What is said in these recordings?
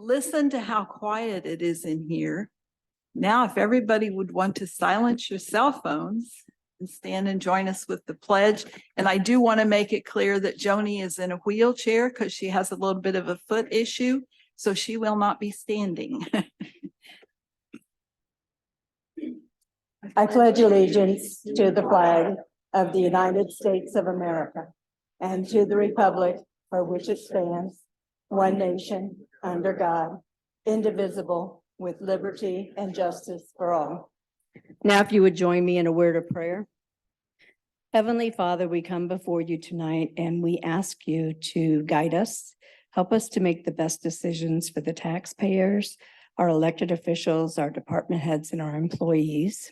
Listen to how quiet it is in here. Now, if everybody would want to silence your cell phones and stand and join us with the pledge. And I do want to make it clear that Joni is in a wheelchair because she has a little bit of a foot issue, so she will not be standing. I pledge allegiance to the flag of the United States of America and to the republic for which it stands, one nation, under God, indivisible, with liberty and justice for all. Now, if you would join me in a word of prayer. Heavenly Father, we come before you tonight and we ask you to guide us, help us to make the best decisions for the taxpayers, our elected officials, our department heads, and our employees.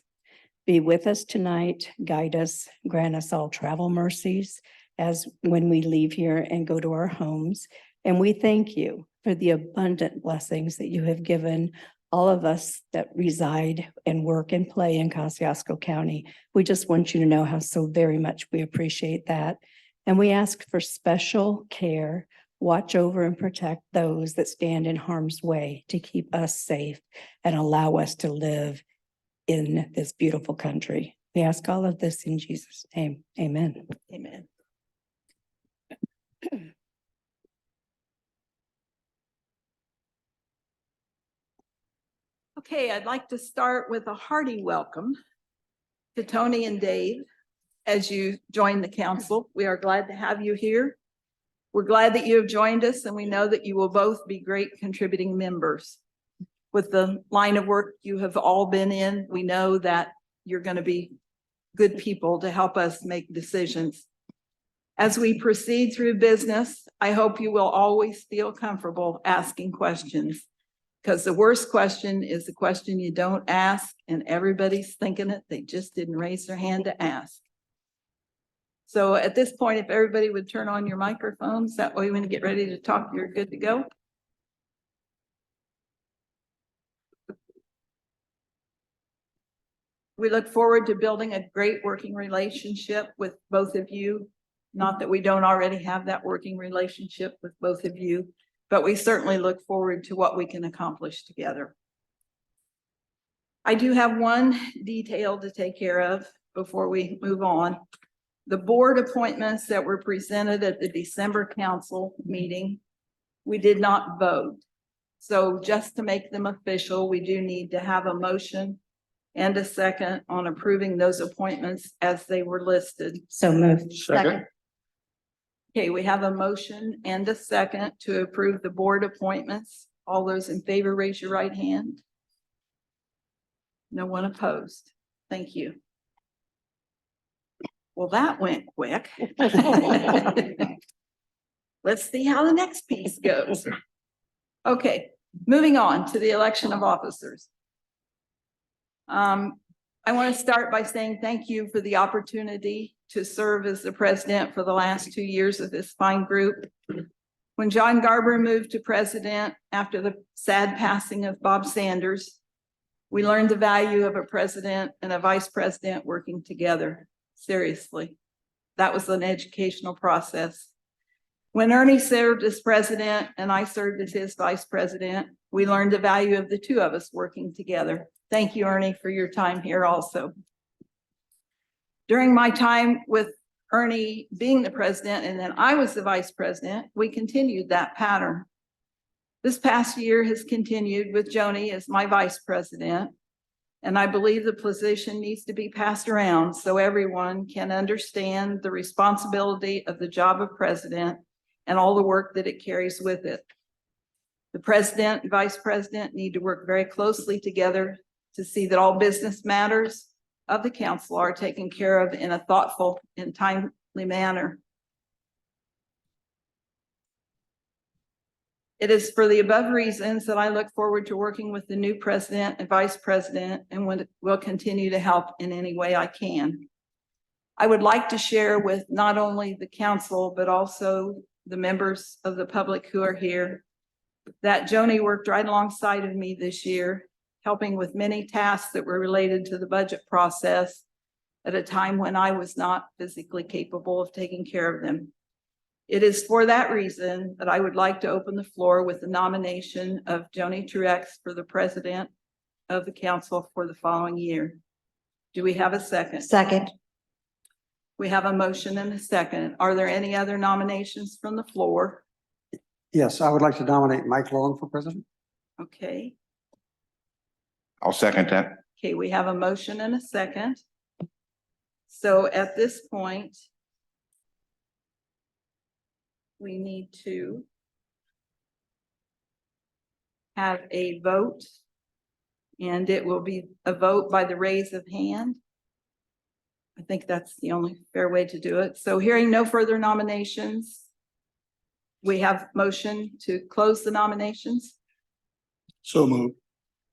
Be with us tonight, guide us, grant us all travel mercies as when we leave here and go to our homes. And we thank you for the abundant blessings that you have given all of us that reside and work and play in Kosciuszko County. We just want you to know how so very much we appreciate that. And we ask for special care, watch over and protect those that stand in harm's way to keep us safe and allow us to live in this beautiful country. We ask all of this in Jesus' name. Amen. Amen. Okay, I'd like to start with a hearty welcome to Tony and Dave as you join the council. We are glad to have you here. We're glad that you have joined us, and we know that you will both be great contributing members. With the line of work you have all been in, we know that you're going to be good people to help us make decisions. As we proceed through business, I hope you will always feel comfortable asking questions, because the worst question is the question you don't ask, and everybody's thinking it. They just didn't raise their hand to ask. So at this point, if everybody would turn on your microphones, that way when you get ready to talk, you're good to go. We look forward to building a great working relationship with both of you. Not that we don't already have that working relationship with both of you, but we certainly look forward to what we can accomplish together. I do have one detail to take care of before we move on. The board appointments that were presented at the December council meeting, we did not vote. So just to make them official, we do need to have a motion and a second on approving those appointments as they were listed. So moved. Second. Okay, we have a motion and a second to approve the board appointments. All those in favor, raise your right hand. No one opposed. Thank you. Well, that went quick. Let's see how the next piece goes. Okay, moving on to the election of officers. I want to start by saying thank you for the opportunity to serve as the president for the last 2 years of this fine group. When John Garber moved to president after the sad passing of Bob Sanders, we learned the value of a president and a vice president working together. Seriously, that was an educational process. When Ernie served as president and I served as his vice president, we learned the value of the two of us working together. Thank you, Ernie, for your time here also. During my time with Ernie being the president and then I was the vice president, we continued that pattern. This past year has continued with Joni as my vice president, and I believe the position needs to be passed around so everyone can understand the responsibility of the job of president and all the work that it carries with it. The president and vice president need to work very closely together to see that all business matters of the council are taken care of in a thoughtful and timely manner. It is for the above reasons that I look forward to working with the new president and vice president and will continue to help in any way I can. I would like to share with not only the council, but also the members of the public who are here, that Joni worked right alongside of me this year, helping with many tasks that were related to the budget process at a time when I was not physically capable of taking care of them. It is for that reason that I would like to open the floor with the nomination of Joni Truex for the president of the council for the following year. Do we have a second? Second. We have a motion and a second. Are there any other nominations from the floor? Yes, I would like to nominate Mike Long for president. Okay, I'll second that. okay, we have a motion and a second. So at this point, we need to have a vote, and it will be a vote by the raise of hand. I think that's the only fair way to do it. So hearing no further nominations, we have motion to close the nominations. So moved.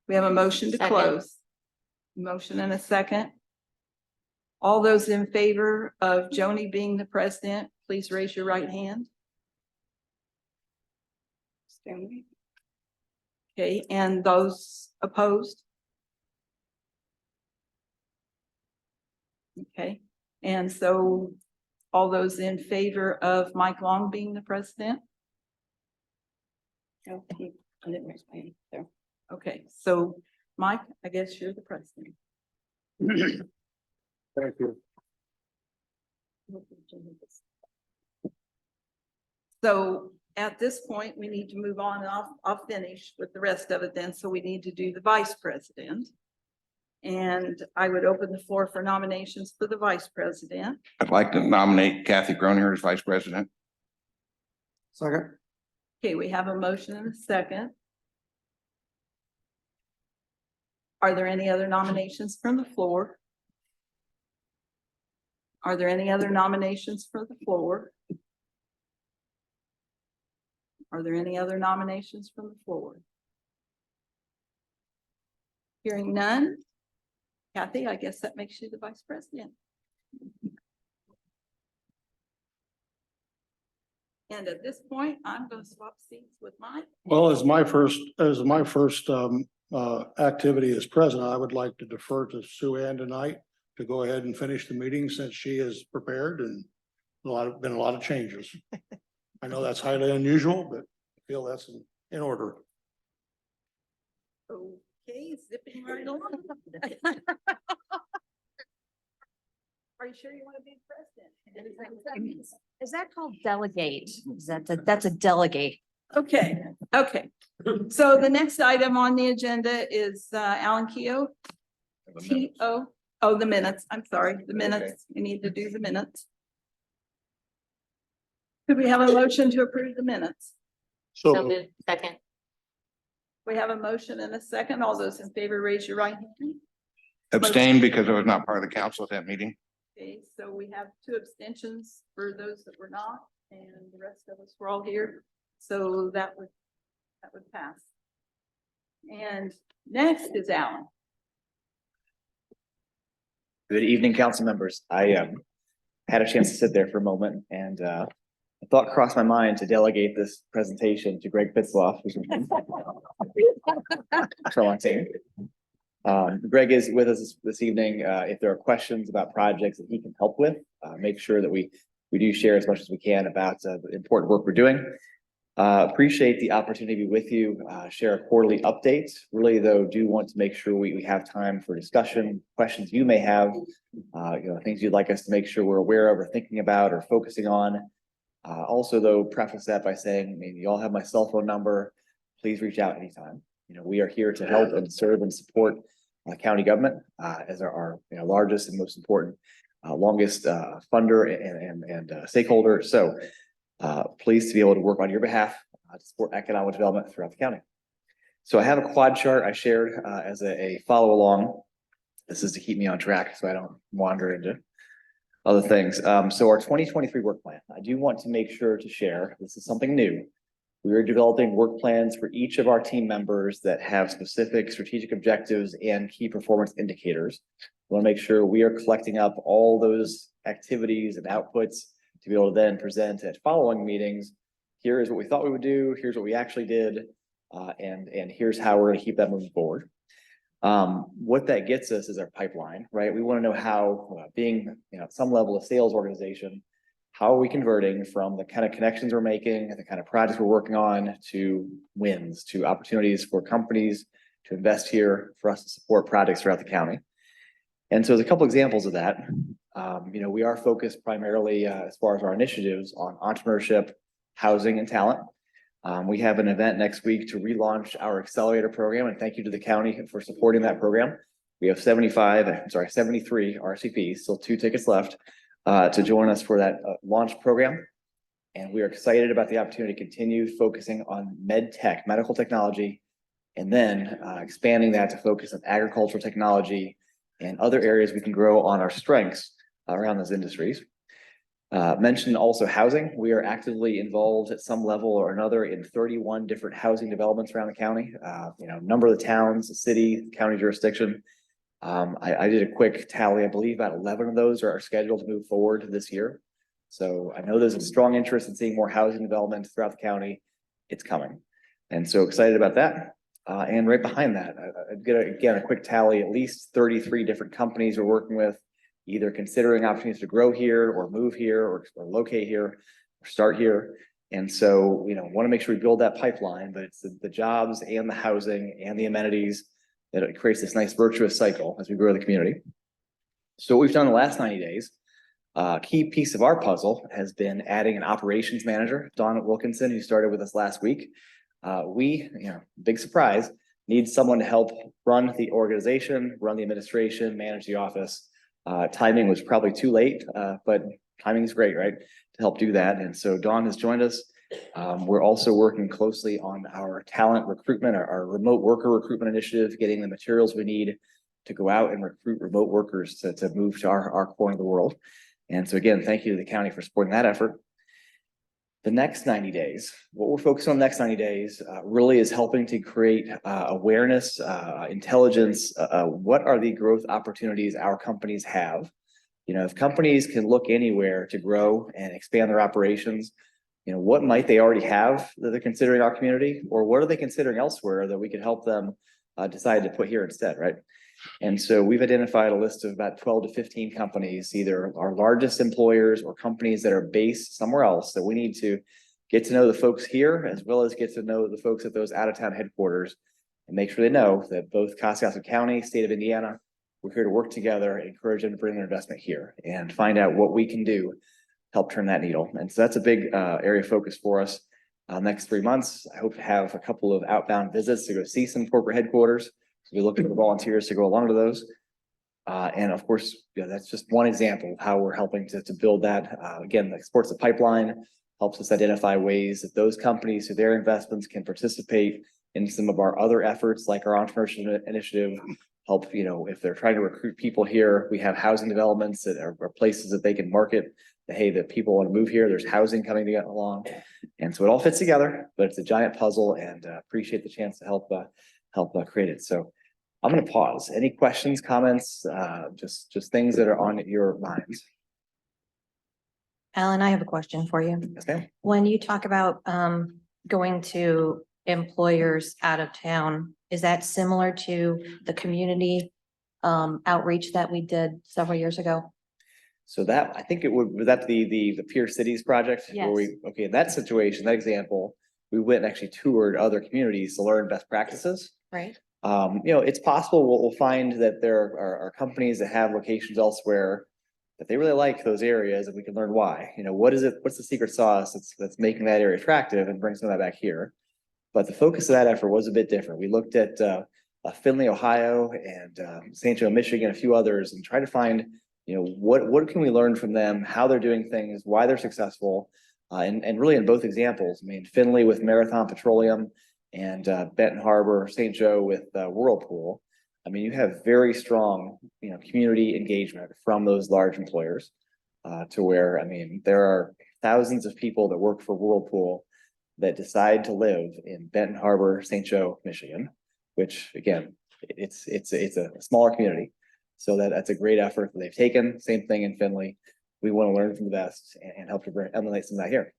We have a motion to Second. close. Motion and a second. All those in favor of Joni being the president, please raise your right hand. Okay, and those opposed? Okay, and so all those in favor of Mike Long being the president? Okay, I didn't raise my hand there. Okay, so Mike, I guess you're the president. Thank you. So at this point, we need to move on, and I'll finish with the rest of it then. So we need to do the vice president. And I would open the floor for nominations for the vice president. I'd like to nominate Kathy Gronier as vice president. Second. Okay, we have a motion and a second. Are there any other nominations from the floor? Are there any other nominations for the floor? Are there any other nominations from the floor? Hearing none. Kathy, I guess that makes you the vice president. And at this point, I'm going to swap seats with Mike. Well, as my first activity as president, I would like to defer to Sue Ann tonight to go ahead and finish the meeting since she is prepared and been a lot of changes. I know that's highly unusual, but I feel that's in order. Okay, zipping right along. Are you sure you want to be president? Is that called delegate? That's a delegate. Okay, okay. So the next item on the agenda is Alan Keough. The minutes. I'm sorry, the minutes. We need to do the minutes. Could we have a motion to approve the minutes? So So moved. Second. We have a motion and a second. All those in favor, raise your right hand. Abstain because I was not part of the council at that meeting. Okay, so we have 2 abstentions for those that were not, and the rest of us were all here. So that would pass. And next is Alan. Good evening, council members. I had a chance to sit there for a moment and a thought crossed my mind to delegate this presentation to Greg Fitzloff, who's from our team. Greg is with us this evening. If there are questions about projects that he can help with, make sure that we do share as much as we can about the important work we're doing. Appreciate the opportunity to be with you, share a quarterly update. Really, though, do want to make sure we have time for discussion, questions you may have, things you'd like us to make sure we're aware of or thinking about or focusing on. Also, though, preface that by saying, you all have my cell phone number. Please reach out anytime. We are here to help and serve and support county government as our largest and most important, longest funder and stakeholder. So pleased to be able to work on your behalf to support economic development throughout the county. So I have a quad chart I shared as a follow along. This is to keep me on track so I don't wander into other things. So our 2023 work plan, I do want to make sure to share, this is something new. We are developing work plans for each of our team members that have specific strategic objectives and key performance indicators. We want to make sure we are collecting up all those activities and outputs to be able to then present at following meetings. Here is what we thought we would do. Here's what we actually did. And here's how we're going to keep that moving forward. What that gets us is our pipeline, right? We want to know how being, at some level of sales organization, how are we converting from the kind of connections we're making and the kind of projects we're working on to wins, to opportunities for companies to invest here, for us to support projects throughout the county. And so there's a couple examples of that. We are focused primarily as far as our initiatives on entrepreneurship, housing, and talent. We have an event next week to relaunch our accelerator program, and thank you to the county for supporting that program. We have 73 RCPs, still 2 tickets left to join us for that launch program. And we are excited about the opportunity to continue focusing on med tech, medical technology, and then expanding that to focus on agricultural technology and other areas we can grow on our strengths around those industries. Mentioned also housing. We are actively involved at some level or another in 31 different housing developments around the county. Number of the towns, the city, county jurisdiction. I did a quick tally. I believe about 11 of those are scheduled to move forward this year. So I know there's a strong interest in seeing more housing development throughout the county. It's coming. And so excited about that. And right behind that, I'd get a quick tally, at least 33 different companies we're working with, either considering opportunities to grow here or move here or locate here or start here. And so, want to make sure we build that pipeline, but it's the jobs and the housing and the amenities that it creates this nice virtuous cycle as we grow the community. So what we've done the last 90 days, key piece of our puzzle has been adding an operations manager, Dawn Wilkinson, who started with us last week. Big surprise, need someone to help run the organization, run the administration, manage the office. Timing was probably too late, but timing is great, right? To help do that. And so Dawn has joined us. We're also working closely on our talent recruitment, our remote worker recruitment initiative, getting the materials we need to go out and recruit remote workers to move to our corner of the world. And so again, thank you to the county for supporting that effort. The next 90 days, what we're focused on the next 90 days really is helping to create awareness, intelligence. What are the growth opportunities our companies have? If companies can look anywhere to grow and expand their operations, what might they already have that they're considering our community, or what are they considering elsewhere that we could help them decide to put here instead, right? And so we've identified a list of about 12 to 15 companies, either our largest employers or companies that are based somewhere else, that we need to get to know the folks here, as well as get to know the folks at those out-of-town headquarters and make sure they know that both Coscaso County, state of Indiana, we're here to work together, encourage them to bring their investment here and find out what we can do, help turn that needle. And so that's a big area of focus for us. Next 3 months, I hope to have a couple of outbound visits to go see some corporate headquarters. So we look for volunteers to go along to those. And of course, that's just one example of how we're helping to build that. Again, that supports the pipeline, helps us identify ways that those companies through their investments can participate in some of our other efforts, like our entrepreneurship initiative. Help, if they're trying to recruit people here, we have housing developments that are places that they can market. Hey, that people want to move here. There's housing coming to get along. And so it all fits together, but it's a giant puzzle, and appreciate the chance to help create it. So I'm going to pause. Any questions, comments, just things that are on your minds? Alan, I have a question for you. Yes, ma'am. When you talk about going to employers out of town, is that similar to the community outreach that we did several years ago? So that, I think was that the Pier Cities project? Where okay, in that situation, that example, we went and actually toured other communities to learn best practices. Right. It's possible we'll find that there are companies that have locations elsewhere that they really like those areas, and we can learn why. What's the secret sauce that's making that area attractive and bring some of that back here. But the focus of that effort was a bit different. We looked at Findlay, Ohio, and St. Joe, Michigan, a few others, and tried to find, what can we learn from them, how they're doing things, why they're successful, and really in both examples. I mean, Findlay with Marathon Petroleum and Benton Harbor, St. Joe with Whirlpool. I mean, you have very strong, community engagement from those large employers to where, there are thousands of people that work for Whirlpool that decide to live in Benton Harbor, St. Joe, Michigan, which again, it's a smaller community. So that's a great effort that they've taken. Same thing in Findlay. We want to learn from the best and help to emulate some of that here.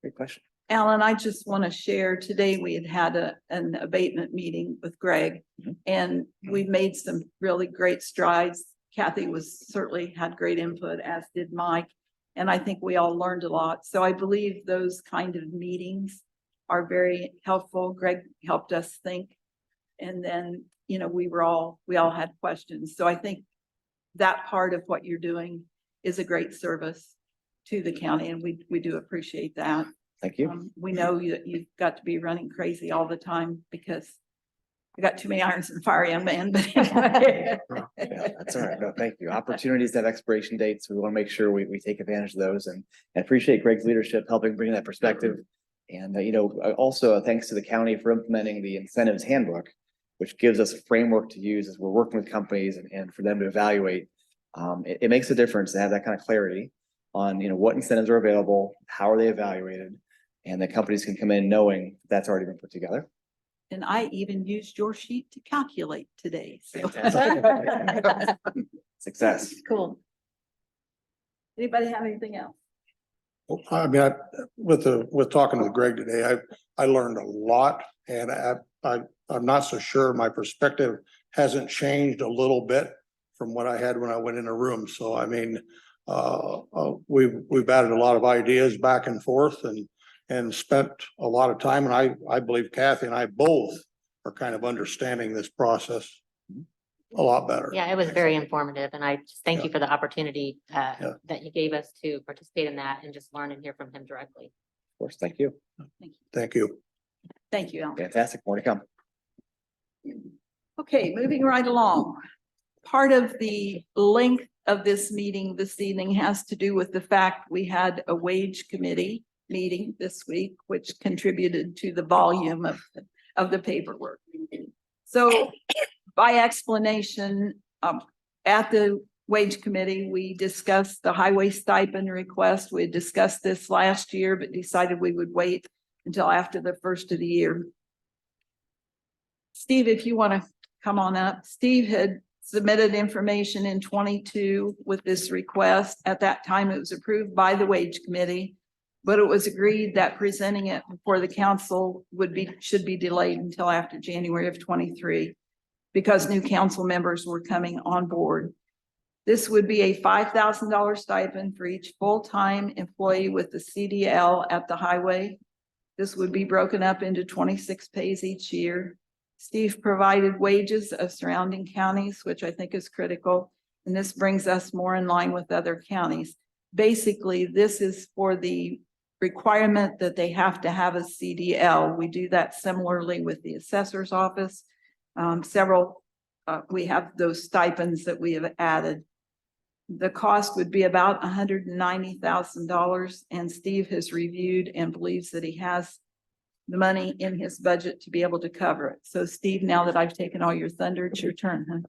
Great question. Alan, I just want to share, today we had an abatement meeting with Greg, and we've made some really great strides Kathy was certainly had great input, as did Mike. And I think we all learned a lot. So I believe those kind of meetings are very helpful. Greg helped us think. And then, you know, we all had questions. So I think that part of what you're doing is a great service to the county, and we do appreciate that. Thank you. We know you've got to be running crazy all the time because I got too many irons in the fire, young man, but anyway. Yeah, that's all right. No, thank you. Opportunities have expiration dates. We want to make sure we take advantage of those and appreciate Greg's leadership, helping bring that perspective. And, also thanks to the county for implementing the incentives handbook, which gives us a framework to use as we're working with companies and for them to evaluate. It makes a difference to have that kind of clarity on, what incentives are available, how are they evaluated, and the companies can come in knowing that's already been put together. And I even used your sheet to calculate today. So. Success. Cool. Anybody have anything else? Well, I mean, with talking with Greg today, I learned a lot, and I'm not so sure my perspective hasn't changed a little bit from what I had when I went in a room. So, I mean, we've added a lot of ideas back and forth and spent a lot of time. And I believe Kathy and I both are kind of understanding this process a lot better. Yeah, it was very informative, and I just thank Yeah. you for the opportunity Yeah. that you gave us to participate in that and just learn and hear from him directly. Of course, thank you. Thank you. Thank you, Alan. Fantastic. More to come. Okay, moving right along. Part of the length of this meeting this evening has to do with the fact we had a wage committee meeting this week, which contributed to the volume of the paperwork. So by explanation, at the wage committee, we discussed the highway stipend request. We had discussed this last year, but decided we would wait until after the first of the year. Steve, if you want to come on up. Steve had submitted information in 22 with this request. At that time, it was approved by the wage committee, but it was agreed that presenting it before the council should be delayed until after January of 23 because new council members were coming on board. This would be a $5,000 stipend for each full-time employee with the CDL at the highway. This would be broken up into 26 pays each year. Steve provided wages of surrounding counties, which I think is critical. And this brings us more in line with other counties. Basically, this is for the requirement that they have to have a CDL. We do that similarly with the assessor's office. We have those stipends that we have added. The cost would be about $190,000, and Steve has reviewed and believes that he has the money in his budget to be able to cover it. So Steve, now that I've taken all your thunder, it's your turn, huh?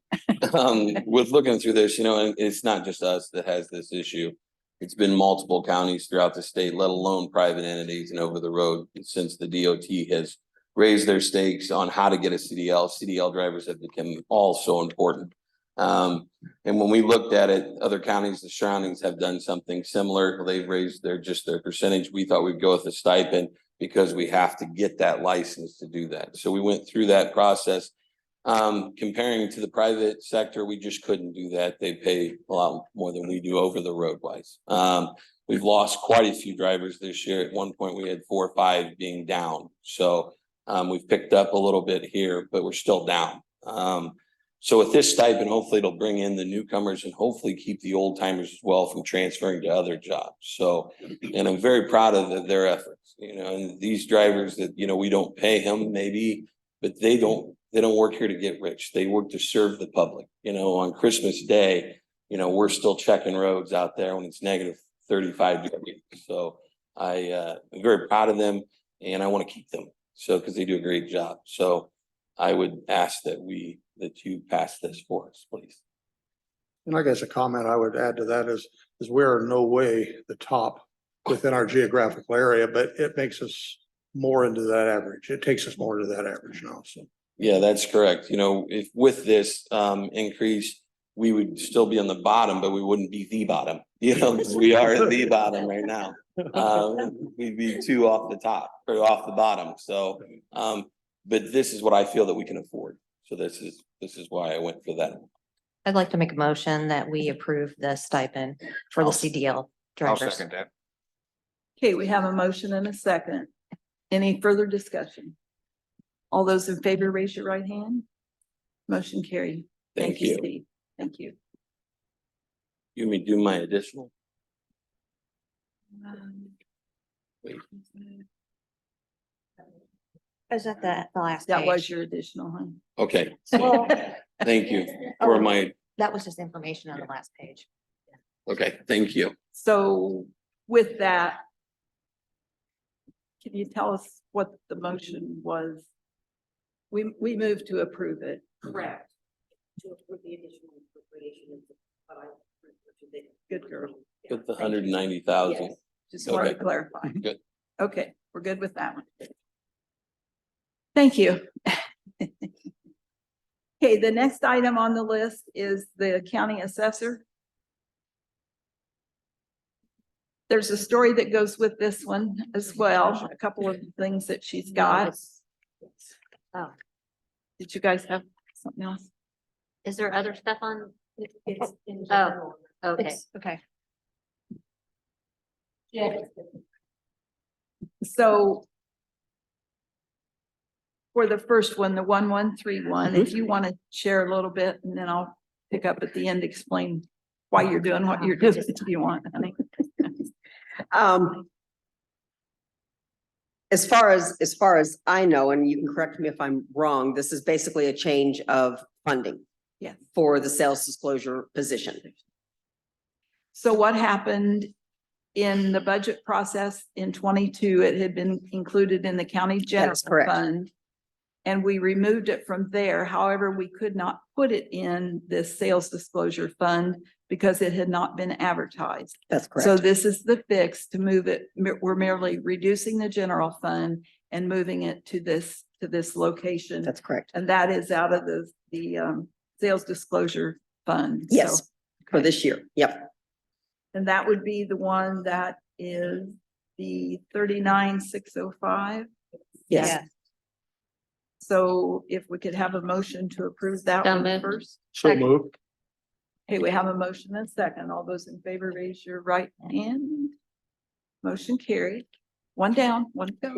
With looking through this, and it's not just us that has this issue. It's been multiple counties throughout the state, let alone private entities and over the road since the DOT has raised their stakes on how to get a CDL. CDL drivers have become all so important. And when we looked at it, other counties, the surroundings have done something similar. They've raised their percentage. We thought we'd go with a stipend because we have to get that license to do that. So we went through that process. Comparing to the private sector, we just couldn't do that. They pay a lot more than we do over the roadways. We've lost quite a few drivers this year. At one point, we had 4 or 5 being down. So we've picked up a little bit here, but we're still down. So with this stipend, hopefully it'll bring in the newcomers and hopefully keep the old timers as well from transferring to other jobs. So, and I'm very proud of their efforts, and these drivers that, we don't pay them maybe, but they don't work here to get rich. They work to serve the public. On Christmas Day, we're still checking roads out there when it's negative 35 degrees. So I'm very proud of them and I want to keep them. So, because they do a great job. So I would ask that you pass this for us, please. And I guess a comment I would add to that is we're in no way the top within our geographical area, but it makes us more into that average. It takes us more to that average now. So. Yeah, that's correct. If with this increase, we would still be on the bottom, but we wouldn't be the bottom, because we are at the bottom right now. We'd be 2 off the top or off the bottom. So, but this is what I feel that we can afford. So this is why I went for that. I'd like to make a motion that we approve the stipend for the CDL I'll drivers. second that. Okay, we have a motion and a second. Any further discussion? All those in favor, raise your right hand. Motion carried. Thank you. Steve. Thank you. You may do my additional. Wait. Is that the last That was page? your additional, huh? Okay, Well, thank you for my, that was just information on the last page. okay, thank you. So with that, can you tell us what the motion was? We moved to approve it. Correct. To approve the additional appropriation. Good girl. With the 190,000. Just wanted to Okay. clarify. Good. Okay, we're good with that one. Thank you. Okay, the next item on the list is the county assessor. There's a story that goes with this one as well, a couple of things that she's got. Oh, Did you guys have something else? is there other stuff on? It's in Oh, general. okay. Okay. So for the first one, the 1131, if you want to share a little bit and then I'll pick up at the end, explain why you're doing what you're doing if you want, honey. As far as I know, and you can correct me if I'm wrong, this is basically a change of funding Yes. for the sales disclosure position. So what happened in the budget process in 22, it had been included in the county general is correct. fund. And we removed it from there. However, we could not put it in this sales disclosure fund because it had not been advertised. That's So correct. this is the fix to move it. We're merely reducing the general fund and moving it to this location. That's correct. And that is out of the sales disclosure fund. So- Yes, for this year. Yep. And that would be the one that is the 39,605. Yes. Yeah. So if we could have a motion to approve that So one moved. first. So moved. Okay, we have a motion and a second. All those in favor, raise your right hand. Motion carried. One down, one to go.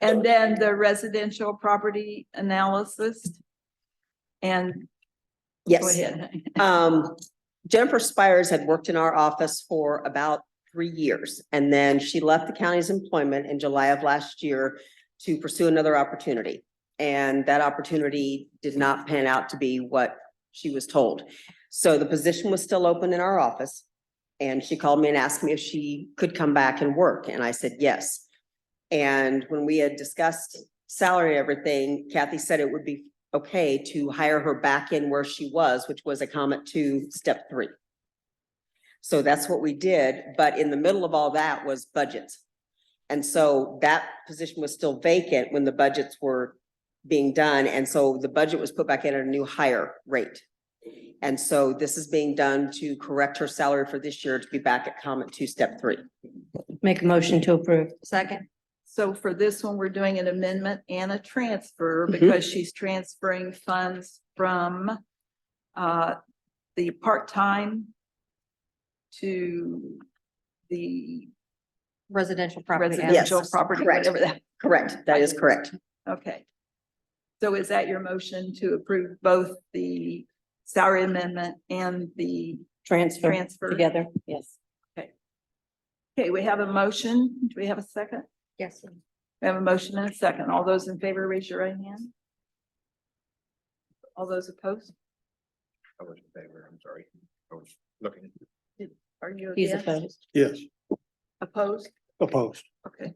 And then the residential property analysis. And go Yes. ahead. Jennifer Spires had worked in our office for about 3 years, and then she left the county's employment in July of last year to pursue another opportunity. And that opportunity did not pan out to be what she was told. So the position was still open in our office. And she called me and asked me if she could come back and work, and I said yes. And when we had discussed salary and everything, Kathy said it would be okay to hire her back in where she was, which was a comment to step 3. So that's what we did, but in the middle of all that was budgets. And so that position was still vacant when the budgets were being done, and so the budget was put back in at a new higher rate. And so this is being done to correct her salary for this year to be back at comment 2, step 3. Make a motion to approve. Second. So for this one, we're doing an amendment and a transfer Mhm. because she's transferring funds from the part-time to the Residential property. residential Yes, property, correct. whatever that, Correct, that is correct. okay. So is that your motion to approve both the salary amendment and the Transfer transfer? together. Yes. Okay, we have a motion. Do we have a second? Yes. We have a motion and a second. All those in favor, raise your right hand. All those opposed? I was in favor, I'm sorry. I was looking. Are you He's against? opposed. Yes, Opposed? opposed. Okay.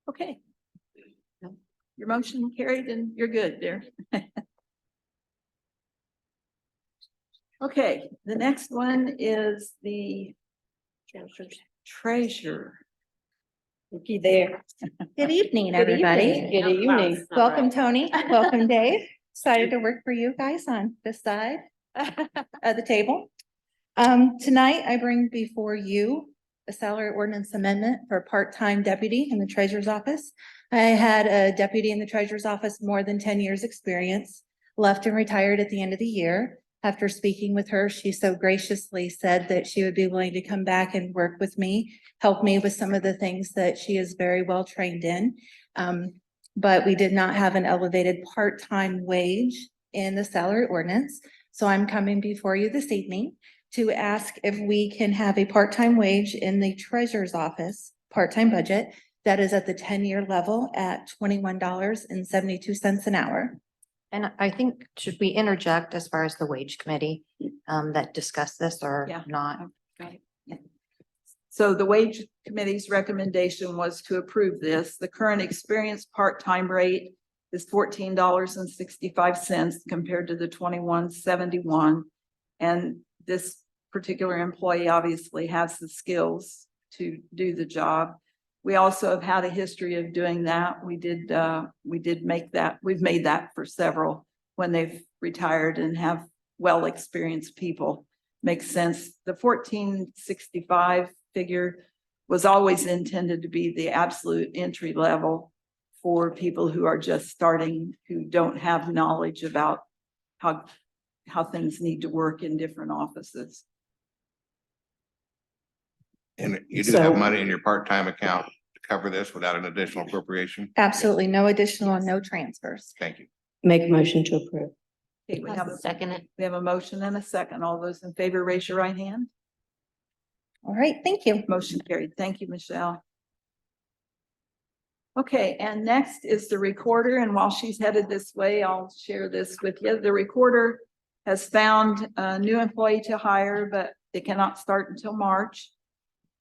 Okay. Your motion carried and you're good there. Okay, the next one is the treasurer. Looky there. Good evening, Good everybody. evening. Good Wow, evening. it's not Welcome, right. Tony. Welcome, Dave. Excited to work for you guys on this side of the table. Tonight I bring before you a salary ordinance amendment for a part-time deputy in the treasurer's office. I had a deputy in the treasurer's office, more than 10 years' experience, left and retired at the end of the year. After speaking with her, she so graciously said that she would be willing to come back and work with me, help me with some of the things that she is very well trained in. But we did not have an elevated part-time wage in the salary ordinance. So I'm coming before you this evening to ask if we can have a part-time wage in the treasurer's office, part-time budget that is at the 10-year level at $21.72 an hour. And I think, should we interject as far as the wage committee that discussed this or Yeah. not? Right. So the wage committee's recommendation was to approve this. The current experienced part-time rate is $14.65 compared to the $21.71. And this particular employee obviously has the skills to do the job. We also have had a history of doing that. We did make that, we've made that for several when they've retired and have well-experienced people. Makes sense. The 1465 figure was always intended to be the absolute entry level for people who are just starting, who don't have knowledge about how things need to work in different offices. And you do So- have money in your part-time account to cover this without an additional appropriation? Absolutely no additional and no transfers. Thank you. Make a motion to approve. Okay, we have a Second it. We have a motion and a second. All those in favor, raise your right hand. All right, thank you. Motion carried. Thank you, Michelle. Okay, and next is the recorder, and while she's headed this way, I'll share this with you. The recorder has found a new employee to hire, but it cannot start until March.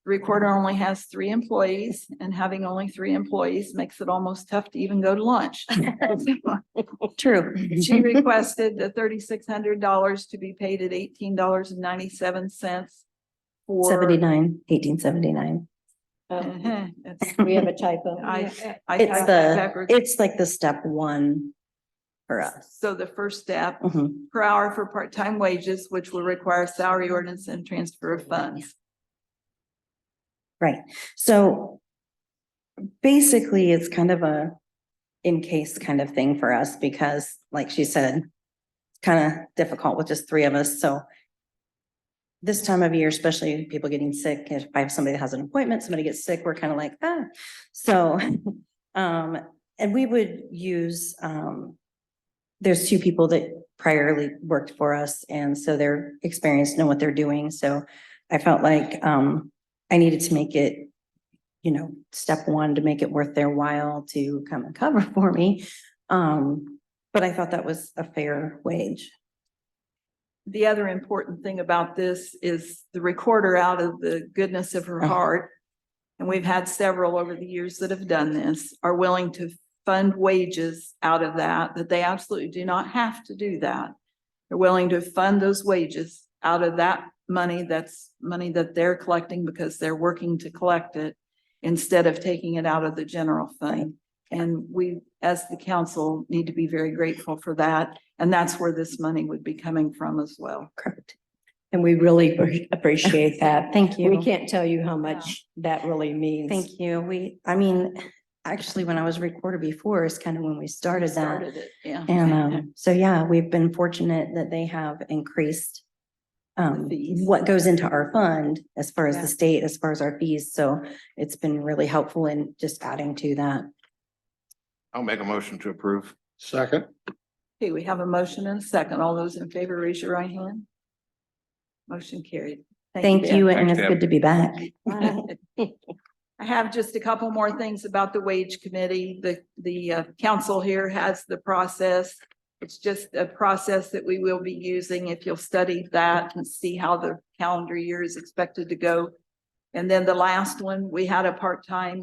The recorder only has 3 employees, and having only 3 employees makes it almost tough to even go to lunch. True. She requested the $3,600 to be paid at $18.97 for. 1879. It's- We have a typo. I It's typed that backwards. it's like the step one for us. So the first step Mhm. per hour for part-time wages, which will require salary ordinance and transfer of funds. Right, so basically, it's kind of a in case kind of thing for us because, like she said, it's kind of difficult with just 3 of us, so this time of year, especially people getting sick, if I have somebody that has an appointment, somebody gets sick, we're kind of like, So, and we would use, there's 2 people that priorly worked for us, and so they're experienced, know what they're doing, so I felt like, I needed to make it, step 1 to make it worth their while to come and cover for me. But I thought that was a fair wage. The other important thing about this is the recorder, out of the goodness of her heart, and we've had several over the years that have done this, are willing to fund wages out of that they absolutely do not have to do that. They're willing to fund those wages out of that money, that's money that they're collecting because they're working to collect it, instead of taking it out of the general fund. And we, as the council, need to be very grateful for that. And that's where this money would be coming from as well. Correct. And we really appreciate that. Thank you. We can't tell you how much that really means. Thank you. Actually, when I was recorder before is kind of when we started that. Started it, yeah. And so, yeah, we've been fortunate that they have increased fees. what goes into our fund as far as Yeah. the state, as far as our fees. So it's been really helpful in just adding to that. I'll make a motion to approve. Second, Okay, we have a motion and a second. All those in favor, raise your right hand. Motion carried. Thank you, Deb. and Thanks, it's Deb. good to be back. I have just a couple more things about the wage committee. The council here has the process. It's just a process that we will be using if you'll study that and see how the calendar year is expected to go. And then the last one, we had a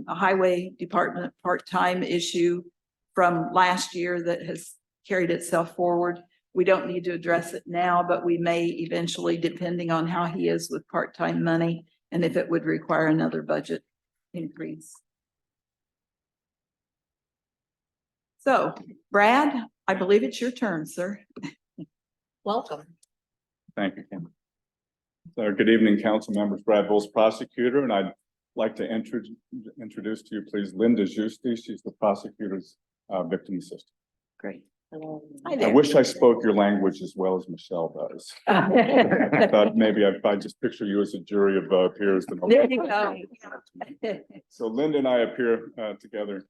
highway department part-time issue from last year that has carried itself forward. We don't need to address it now, but we may eventually, depending on how he is with part-time money and if it would require another budget increase. So, Brad, I believe it's your turn, sir. Welcome. Thank you, Kim. Good evening, council members. Brad Bowles, prosecutor, and I'd like to introduce to you, please, Linda Giusti. She's the prosecutor's victim assistant. Great. I wish I spoke your language as well as Michelle does. I thought maybe if I just picture you as a jury of peers. There you go. So Linda and I appear together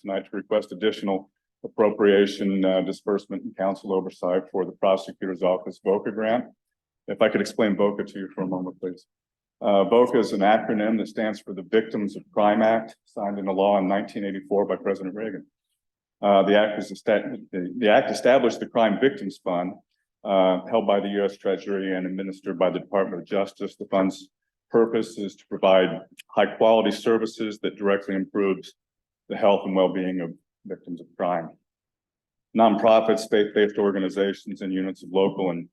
tonight to request additional appropriation disbursement and council oversight for the prosecutor's office VOCA grant. If I could explain VOCA to you for a moment, please. VOCA is an acronym that stands for the Victims of Crime Act, signed into law in 1984 by President Reagan. The act established the Crime Victims Fund, held by the U.S. Treasury and administered by the Department of Justice. The fund's purpose is to provide high-quality services that directly improves the health and well-being of victims of crime. Nonprofits, faith-based organizations, and units of local and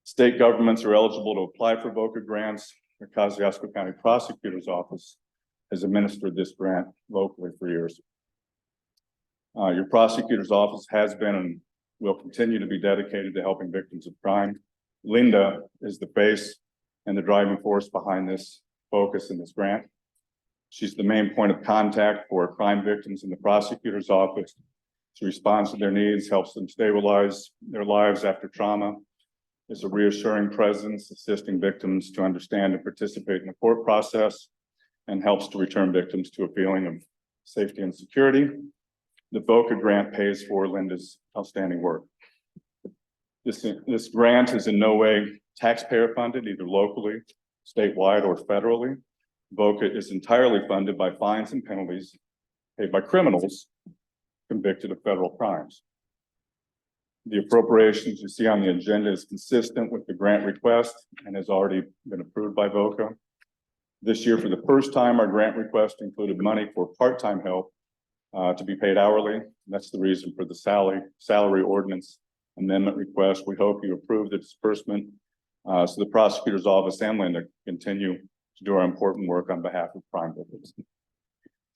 state governments are eligible to apply for VOCA grants. The Kosciuszko County Prosecutor's Office has administered this grant locally for years. Your prosecutor's office has been and will continue to be dedicated to helping victims of crime. Linda is the face and the driving force behind this focus in this grant. She's the main point of contact for crime victims in the prosecutor's office. She responds to their needs, helps them stabilize their lives after trauma, is a reassuring presence, assisting victims to understand and participate in the court process, and helps to return victims to a feeling of safety and security. The VOCA grant pays for Linda's outstanding work. This grant is in no way taxpayer funded, either locally, statewide, or federally. VOCA is entirely funded by fines and penalties paid by criminals convicted of federal crimes. The appropriations you see on the agenda is consistent with the grant request and has already been approved by VOCA. This year, for the first time, our grant request included money for part-time help to be paid hourly. That's the reason for the salary ordinance amendment request. We hope you approve the disbursement so the prosecutor's office and Linda continue to do our important work on behalf of crime victims.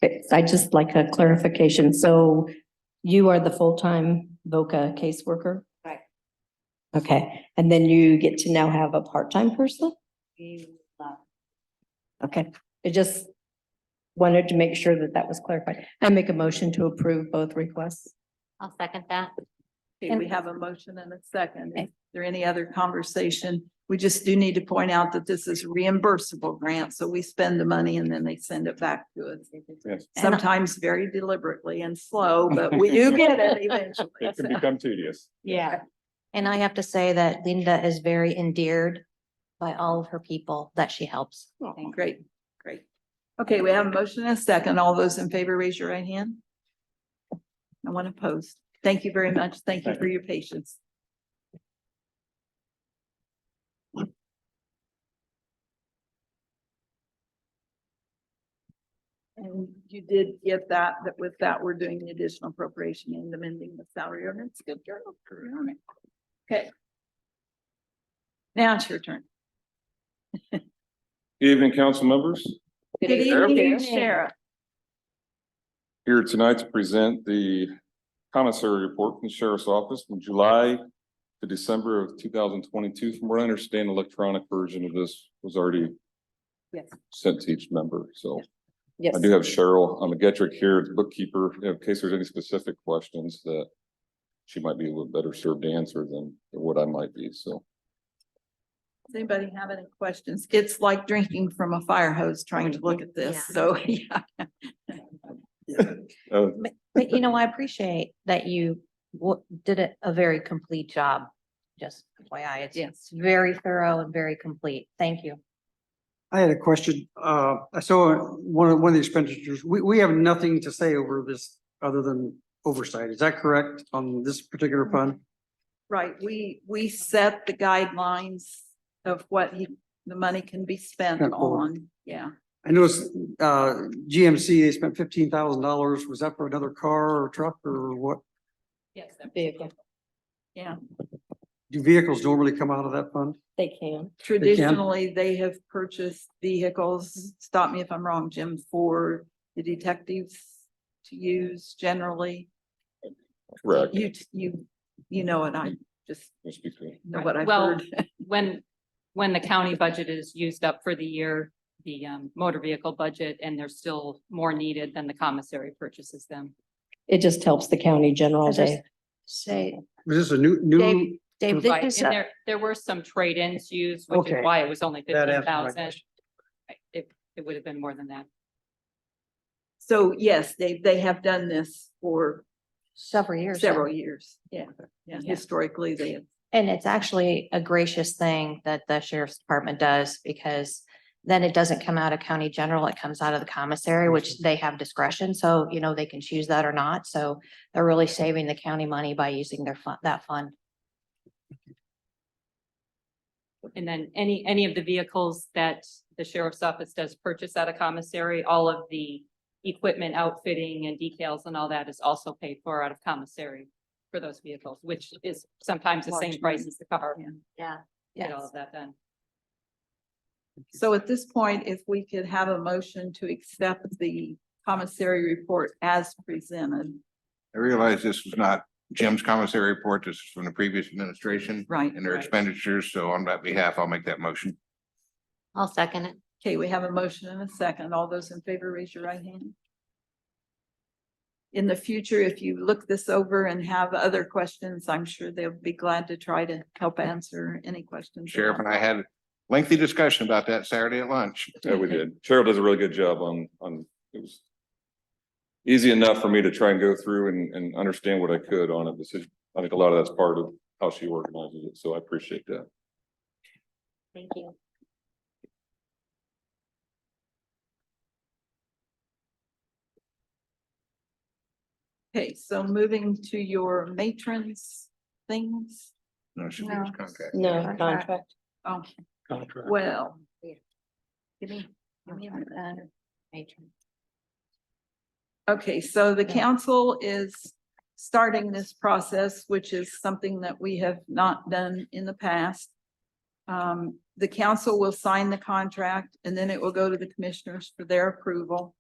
Okay, so I just like a clarification. So you are the full-time VOCA caseworker? Right. Okay, and then you get to now have a part-time person? Okay, I just wanted to make sure that that was clarified. I make a motion to approve both requests. I'll second that. Okay, we have a motion and a second. Is there any other conversation? We just do need to point out that this is a reimbursable grant, so we spend the money and then they send it back to us. Yes. Sometimes very deliberately and slow, but we do get it eventually. It can become tedious. Yeah. And I have to say that Linda is very endeared by all of her people that she helps. Great, great. Okay, we have a motion and a second. All those in favor, raise your right hand. No one opposed. Thank you very much. Thank you for your patience. And you did get that with that, we're doing the additional appropriation and amending the salary ordinance. Good job. Okay. Now it's your turn. Good evening, council members. Good evening, Sheriff. Here tonight to present the commissary report from the sheriff's office from July to December of 2022. From what I understand, electronic version of this was already sent to each member. So Yes. I do have Cheryl McGetrick here, the bookkeeper, in case there's any specific questions that she might be a little better served to answer than what I might be. So. Does anybody have any questions? It's like drinking from a fire hose trying to look at this. Yeah. So, yeah. But you know, I appreciate that you did a very complete job. Just FYI, it's very thorough and very complete. Thank you. I had a question. I saw one of the expenditures. We have nothing to say over this other than oversight. Is that correct on this particular fund? Right. We set the guidelines of what the money can be spent Spent for. on. Yeah. I noticed GMC, they spent $15,000. Was that for another car or truck or what? Yes. Vehicle. Yeah. Do vehicles normally come out of that fund? They can. Traditionally, they have purchased vehicles, stop me if I'm wrong, Jim, for the detectives to use generally. Correct. You know it, I just Must be true. know what I've Well, heard. when when the county budget is used up for the year, the motor vehicle budget, and there's still more needed, then the commissary purchases them. It just helps the county general I just day. say, Was this a new? Dave, Right, this is, and there were some trade-ins used, which is Okay. why it was only That answers my 15,000. question. It would have been more than that. So yes, they have done this for several years. now. several years. Yeah, yeah, Yeah. historically they have. And it's actually a gracious thing that the sheriff's department does, because then it doesn't come out of county general, it comes out of the commissary, which they have discretion. So, you know, they can choose that or not. So they're really saving the county money by using their fund, that fund. And then any of the vehicles that the sheriff's office does purchase out of commissary, all of the equipment outfitting and decals and all that is also paid for out of commissary for those vehicles, which is sometimes the same Large price money. as the car. Yeah. Get all of that done. So at this point, if we could have a motion to accept the commissary report as presented. I realize this was not Jim's commissary report. This is from the previous administration. Right. And their expenditures. So on that behalf, I'll make that motion. I'll second it. Okay, we have a motion and a second. All those in favor, raise your right hand. In the future, if you look this over and have other questions, I'm sure they'll be glad to try to help answer any questions. Sheriff and I had a lengthy discussion about that Saturday at lunch. Yeah, we did. Cheryl does a really good job on, it was easy enough for me to try and go through and understand what I could on it. This is, I think a lot of that's part of how she organizes it. So I appreciate that. Thank you. Okay, so moving to your matrons things. No, she No. was contract. No, Contract. contract. Oh, Contract. well. Yeah. Give me a minute. Matron. Okay, so the Yeah. council is starting this process, which is something that we have not done in the past. The council will sign the contract and then it will go to the commissioners for their approval.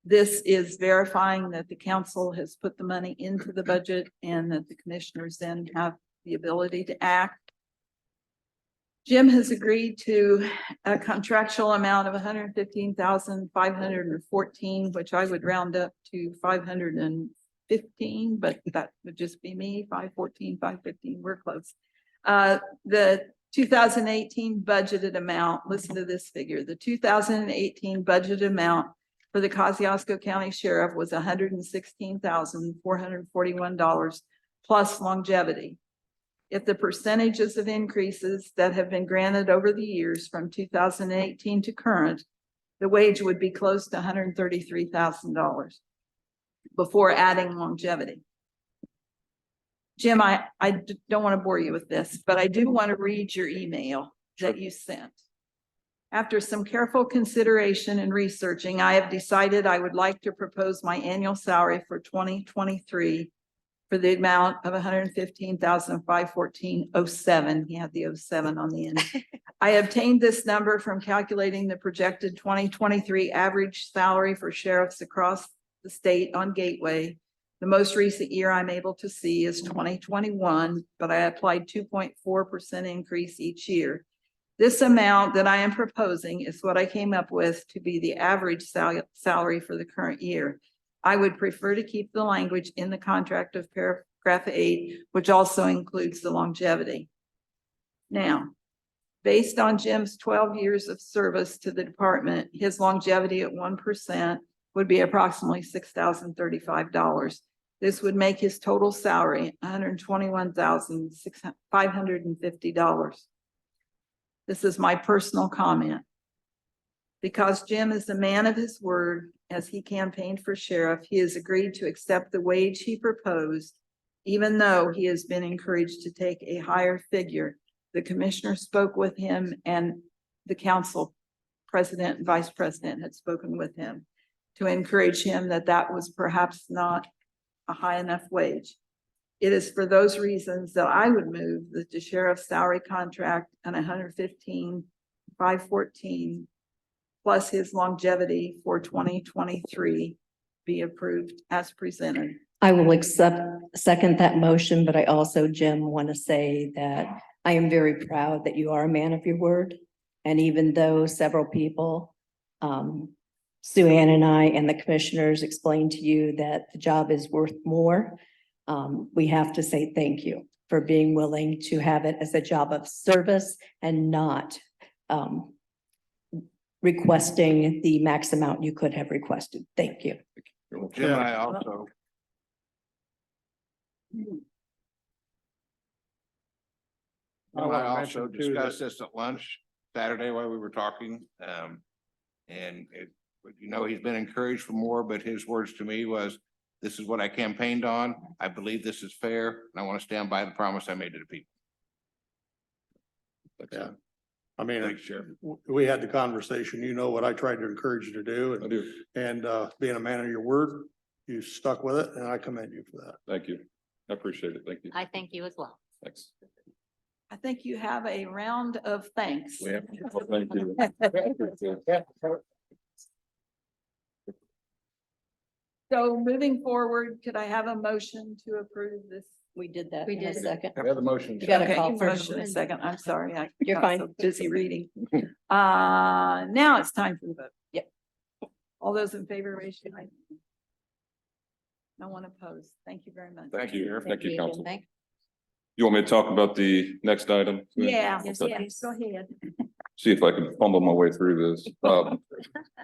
This is verifying that the council has put the money into the budget and that the commissioners then have the ability to act. Jim has agreed to a contractual amount of $115,514, which I would round up to 515, but that would just be me, 514, 515, we're close. The 2018 budgeted amount, listen to this figure, the 2018 budget amount for the Kosciuszko County Sheriff was $116,441 plus longevity. If the percentages of increases that have been granted over the years from 2018 to current, the wage would be close to $133,000 before adding longevity. Jim, I don't want to bore you with this, but I do want to read your email that you sent. After some careful consideration and researching, I have decided I would like to propose my annual salary for 2023 for the amount of $115,514.07. He had the 07 on the end. I obtained this number from calculating the projected 2023 average salary for sheriffs across the state on Gateway. The most recent year I'm able to see is 2021, but I applied 2.4% increase each year. This amount that I am proposing is what I came up with to be the average salary for the current year. I would prefer to keep the language in the contract of paragraph 8, which also includes the longevity. Now, based on Jim's 12 years of service to the department, his longevity at 1% would be approximately $6,035. This would make his total salary $121,550. This is my personal comment. Because Jim is a man of his word, as he campaigned for sheriff, he has agreed to accept the wage he proposed, even though he has been encouraged to take a higher figure. The commissioner spoke with him and the council president and vice president had spoken with him to encourage him that that was perhaps not a high enough wage. It is for those reasons that I would move that the sheriff's salary contract and $115,514 plus his longevity for 2023 be approved as presented. I will second that motion, but I also, Jim, want to say that I am very proud that you are a man of your word. And even though several people, Sue Ann and I and the commissioners explained to you that the job is worth more, we have to say thank you for being willing to have it as a job of service and not requesting the max amount you could have requested. Thank you. Jim and I also. I I wanna also mention, too, discussed this at lunch Saturday while we were talking. And he's been encouraged for more, but his words to me was, this is what I campaigned on. I believe this is fair, and I want to stand by the promise I made to the people. Yeah. I mean, Thanks, Sheriff. we had the conversation, you know what I tried to encourage you to do. I do. And being a man of your word, you stuck with it and I commend you for that. Thank you. I appreciate it. Thank you. I thank you as well. Thanks. I think you have a round of thanks. Well, thank you. So moving forward, could I have a motion to approve this? We did that. We in a did. second. We have a motion. You gotta Okay, call for motion in a second. I'm sorry. I You're got fine. so busy reading. Now it's time for the vote. Yep. All those in favor, raise your hand. No one opposed. Thank you very much. Thank you. Thank you, council. Thank- You want me to talk about the next item? Yeah, Okay. yes, go ahead. See if I can fumble my way through this.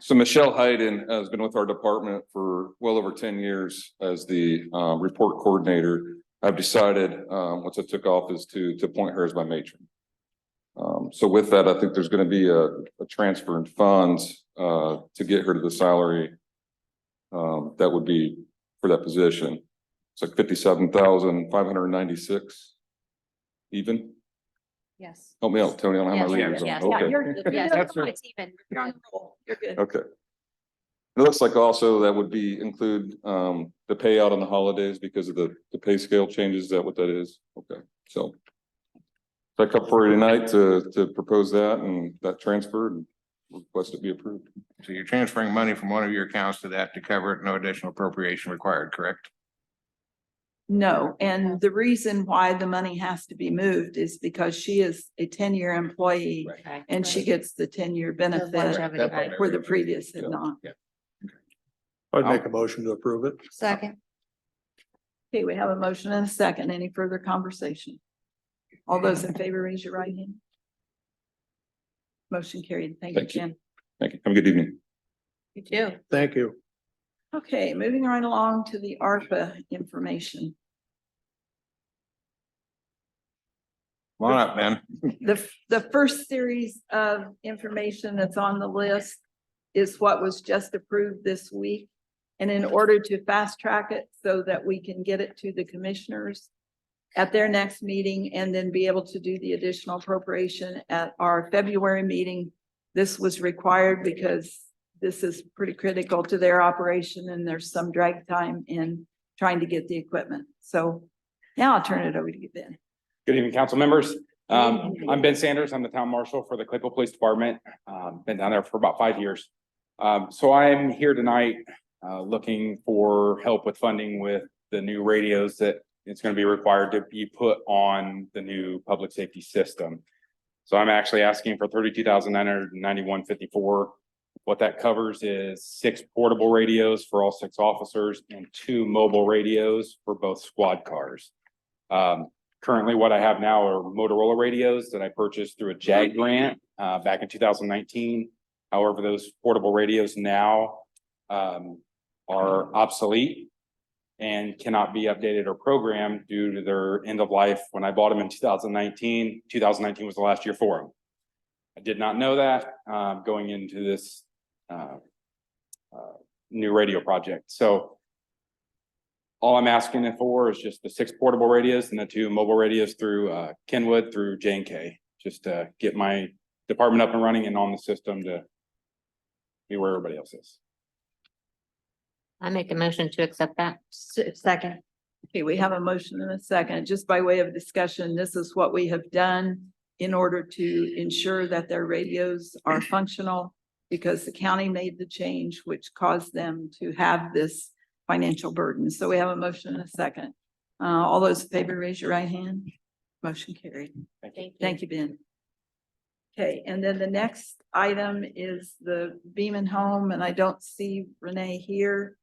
So Michelle Hayden has been with our department for well over 10 years as the report coordinator. I've decided, once I took office, to appoint her as my matron. So with that, I think there's going to be a transfer in funds to get her to the salary that would be for that position. It's like 57,596 even. Yes. Help me out, Tony. I don't have my Yes, leaders on. yes, Okay. Yes, That's right. it's even. You're on the roll. You're good. Okay. It looks like also that would be include the payout on the holidays because of the pay scale changes. Is that what that is? Okay, so. Back up for you tonight to propose that and that transfer and request it be approved. So you're transferring money from one of your accounts to that to cover it, no additional appropriation required, correct? No, and the reason why the money has to be moved is because she is a 10-year employee Okay. and she gets the 10-year benefit longevity, right. where the previous had not. I'd make a motion to approve it. Second. Okay, we have a motion and a second. Any further conversation? All those in favor, raise your right hand. Motion carried. Thank you, Thank you. Jen. Thank you. Have a good evening. You too. Thank you. Okay, moving right along to the ARPA information. Come on up, man. The first series of information that's on the list is what was just approved this week. And in order to fast track it so that we can get it to the commissioners at their next meeting and then be able to do the additional appropriation at our February meeting, this was required because this is pretty critical to their operation and there's some drag time in trying to get the equipment. So now I'll turn it over to you, Ben. Good evening, council members. I'm Ben Sanders. I'm the town marshal for the Claypool Police Department. Been down there for about 5 years. So I'm here tonight looking for help with funding with the new radios that it's going to be required to be put on the new public safety system. So I'm actually asking for $32,991.54. What that covers is 6 portable radios for all 6 officers and 2 mobile radios for both squad cars. Currently, what I have now are Motorola radios that I purchased through a JAG grant back in 2019. However, those portable radios now are obsolete and cannot be updated or programmed due to their end of life. When I bought them in 2019 was the last year for them. I did not know that going into this new radio project. So all I'm asking for is just the 6 portable radios and the 2 mobile radios through Kenwood through J&K, just to get my department up and running and on the system to be where everybody else is. I make a motion to accept that. Second. Okay, we have a motion and a second. Just by way of discussion, this is what we have done in order to ensure that their radios are functional because the county made the change, which caused them to have this financial burden. So we have a motion and a second. All those in favor, raise your right hand. Motion carried. Thank you, Ben. Okay, and then the next item is the Beaman Home, and I don't see Renee here.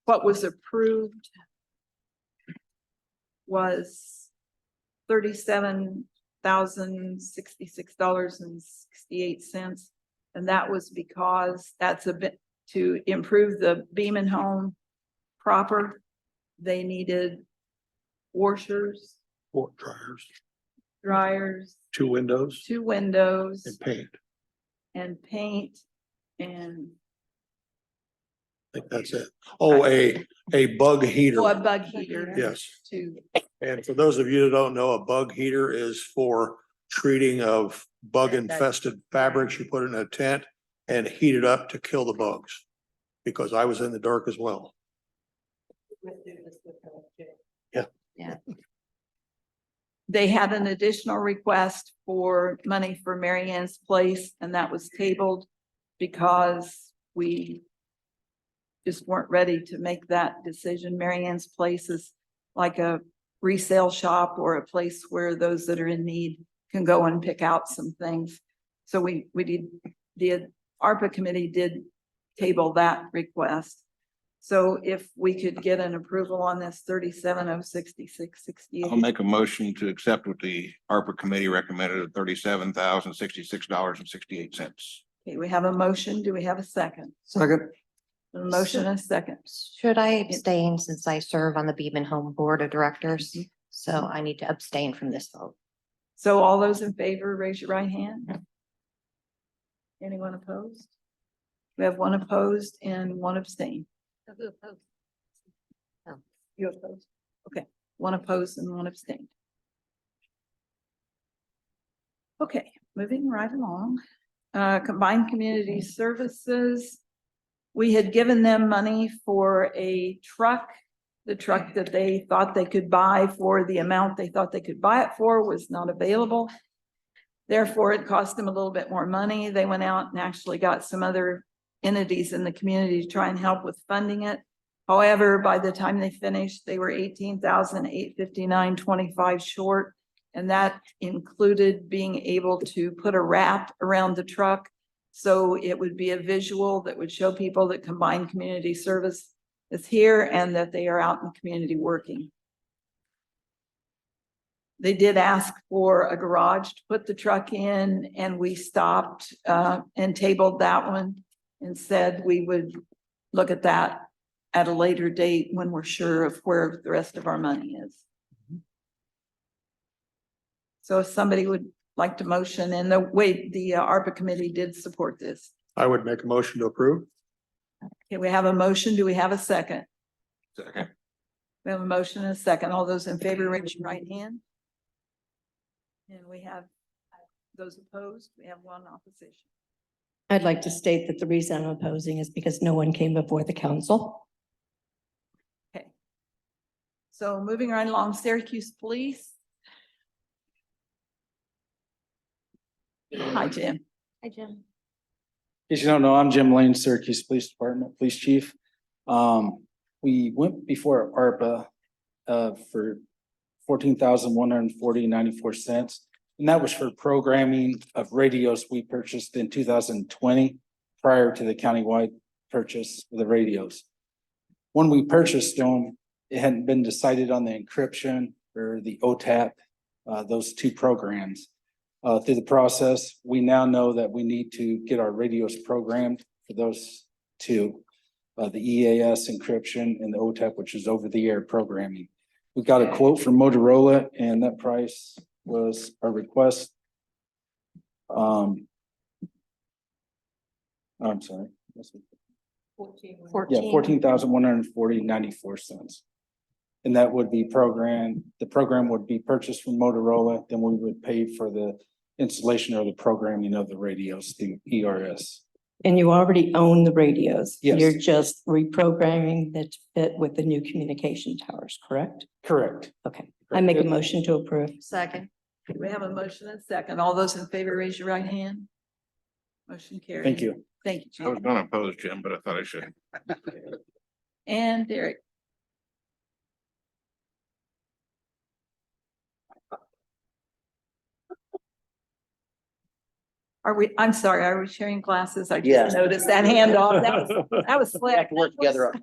What was approved was $37,066.68. And that was because that's a bit to improve the Beaman Home proper. They needed washers, Four dryers, dryers, two windows two windows and paint. and paint and I think that's it. Oh, a bug heater. a bug heater. Yes. To, And for those of you that don't know, a bug heater is for treating of bug infested fabrics. You put it in a tent and heat it up to kill the bugs. Because I was in the dark as well. yeah. They had an additional request for money for Mary Ann's Place, and that was tabled because we just weren't ready to make that decision. Mary Ann's Place is like a resale shop or a place where those that are in need can go and pick out some things. So we did, the ARPA committee did table that request. So if we could get an approval on this 37,066.68. I'll make a motion to accept what the ARPA committee recommended at $37,066.68. Okay, we have a motion. Do we have a second? Second. A motion and a second. Should I abstain since I serve on the Beaman Home Board of Directors? So I need to abstain from this vote. So all those in favor, raise your right hand. Anyone opposed? We have one opposed and one abstain. You opposed? Okay, one opposed and one abstained. Okay, moving right along. Combined Community Services. We had given them money for a truck. The truck that they thought they could buy for the amount they thought they could buy it for was not available. Therefore, it cost them a little bit more money. They went out and actually got some other entities in the community to try and help with funding it. However, by the time they finished, they were $18,859.25 short. And that included being able to put a wrap around the truck. So it would be a visual that would show people that Combined Community Service is here and that they are out in the community working. They did ask for a garage to put the truck in, and we stopped and tabled that one and said we would look at that at a later date when we're sure of where the rest of our money is. So if somebody would like to motion, and the way the ARPA committee did support this. I would make a motion to approve. Okay, we have a motion. Do we have a second? Second. We have a motion and a second. All those in favor, raise your right hand. And we have those opposed. We have one opposition. I'd like to state that the reason I'm opposing is because no one came before the council. Okay. So moving right along, Syracuse Police. Hi, Jim. Hi, Jim. As you don't know, I'm Jim Lane, Syracuse Police Department, Police Chief. We went before ARPA for $14,140.94. And that was for programming of radios we purchased in 2020 prior to the countywide purchase of the radios. When we purchased them, it hadn't been decided on the encryption or the OTAP, those two programs. Through the process, we now know that we need to get our radios programmed for those two, the EAS encryption and the OTAP, which is over the air programming. We got a quote from Motorola, and that price was our request. I'm sorry. Yeah, $14,140.94. And that would be programmed, the program would be purchased from Motorola, then we would pay for the installation or the programming of the radios through ERS. And you already own the radios. Yes. You're just reprogramming that to fit with the new communication towers, correct? Correct. Okay, I make a motion to approve. Second. We have a motion and a second. All those in favor, raise your right hand. Motion carried. Thank you. Thank you, I was Jim. gonna oppose Jim, but I thought I should. And Derek. I'm sorry, are we sharing glasses? I Yes. just noticed that handoff. That was We have slick. to work together.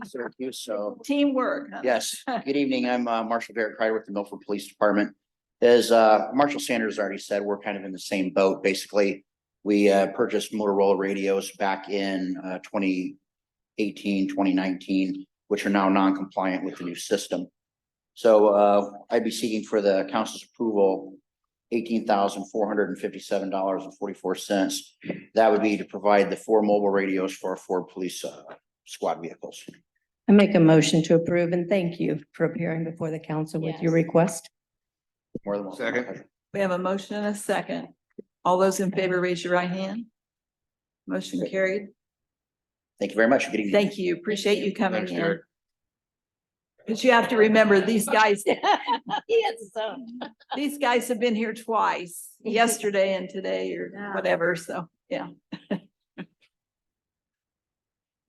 Syracuse, so, Teamwork. huh? yes, good evening. I'm Marshall Barrett Kreider with the Milford Police Department. As Marshall Sanders already said, we're kind of in the same boat. Basically, we purchased Motorola radios back in 2018, 2019, which are now non-compliant with the new system. So I'd be seeking for the council's approval $18,457.44. That would be to provide the 4 mobile radios for our 4 police squad vehicles. I make a motion to approve and thank you for appearing before the council with your Yes. request. More than welcome. Second. We have a motion and a second. All those in favor, raise your right hand. Motion carried. Thank you very much. Good evening. Thank you. Appreciate you coming Thanks, in. Derek. Because you have to remember, these guys, Yes, so. these guys have been here twice, yesterday and today or Yeah. whatever, so, yeah.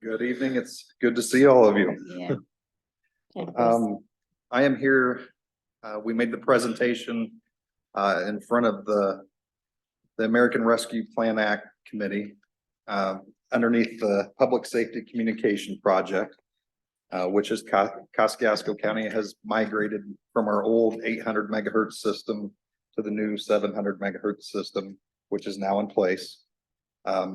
Good evening. It's good to see all of you. Yeah. I am here, we made the presentation in front of the American Rescue Plan Act Committee underneath the Public Safety Communication Project, which is Kosciuszko County has migrated from our old 800 megahertz system to the new 700 megahertz system, which is now in place.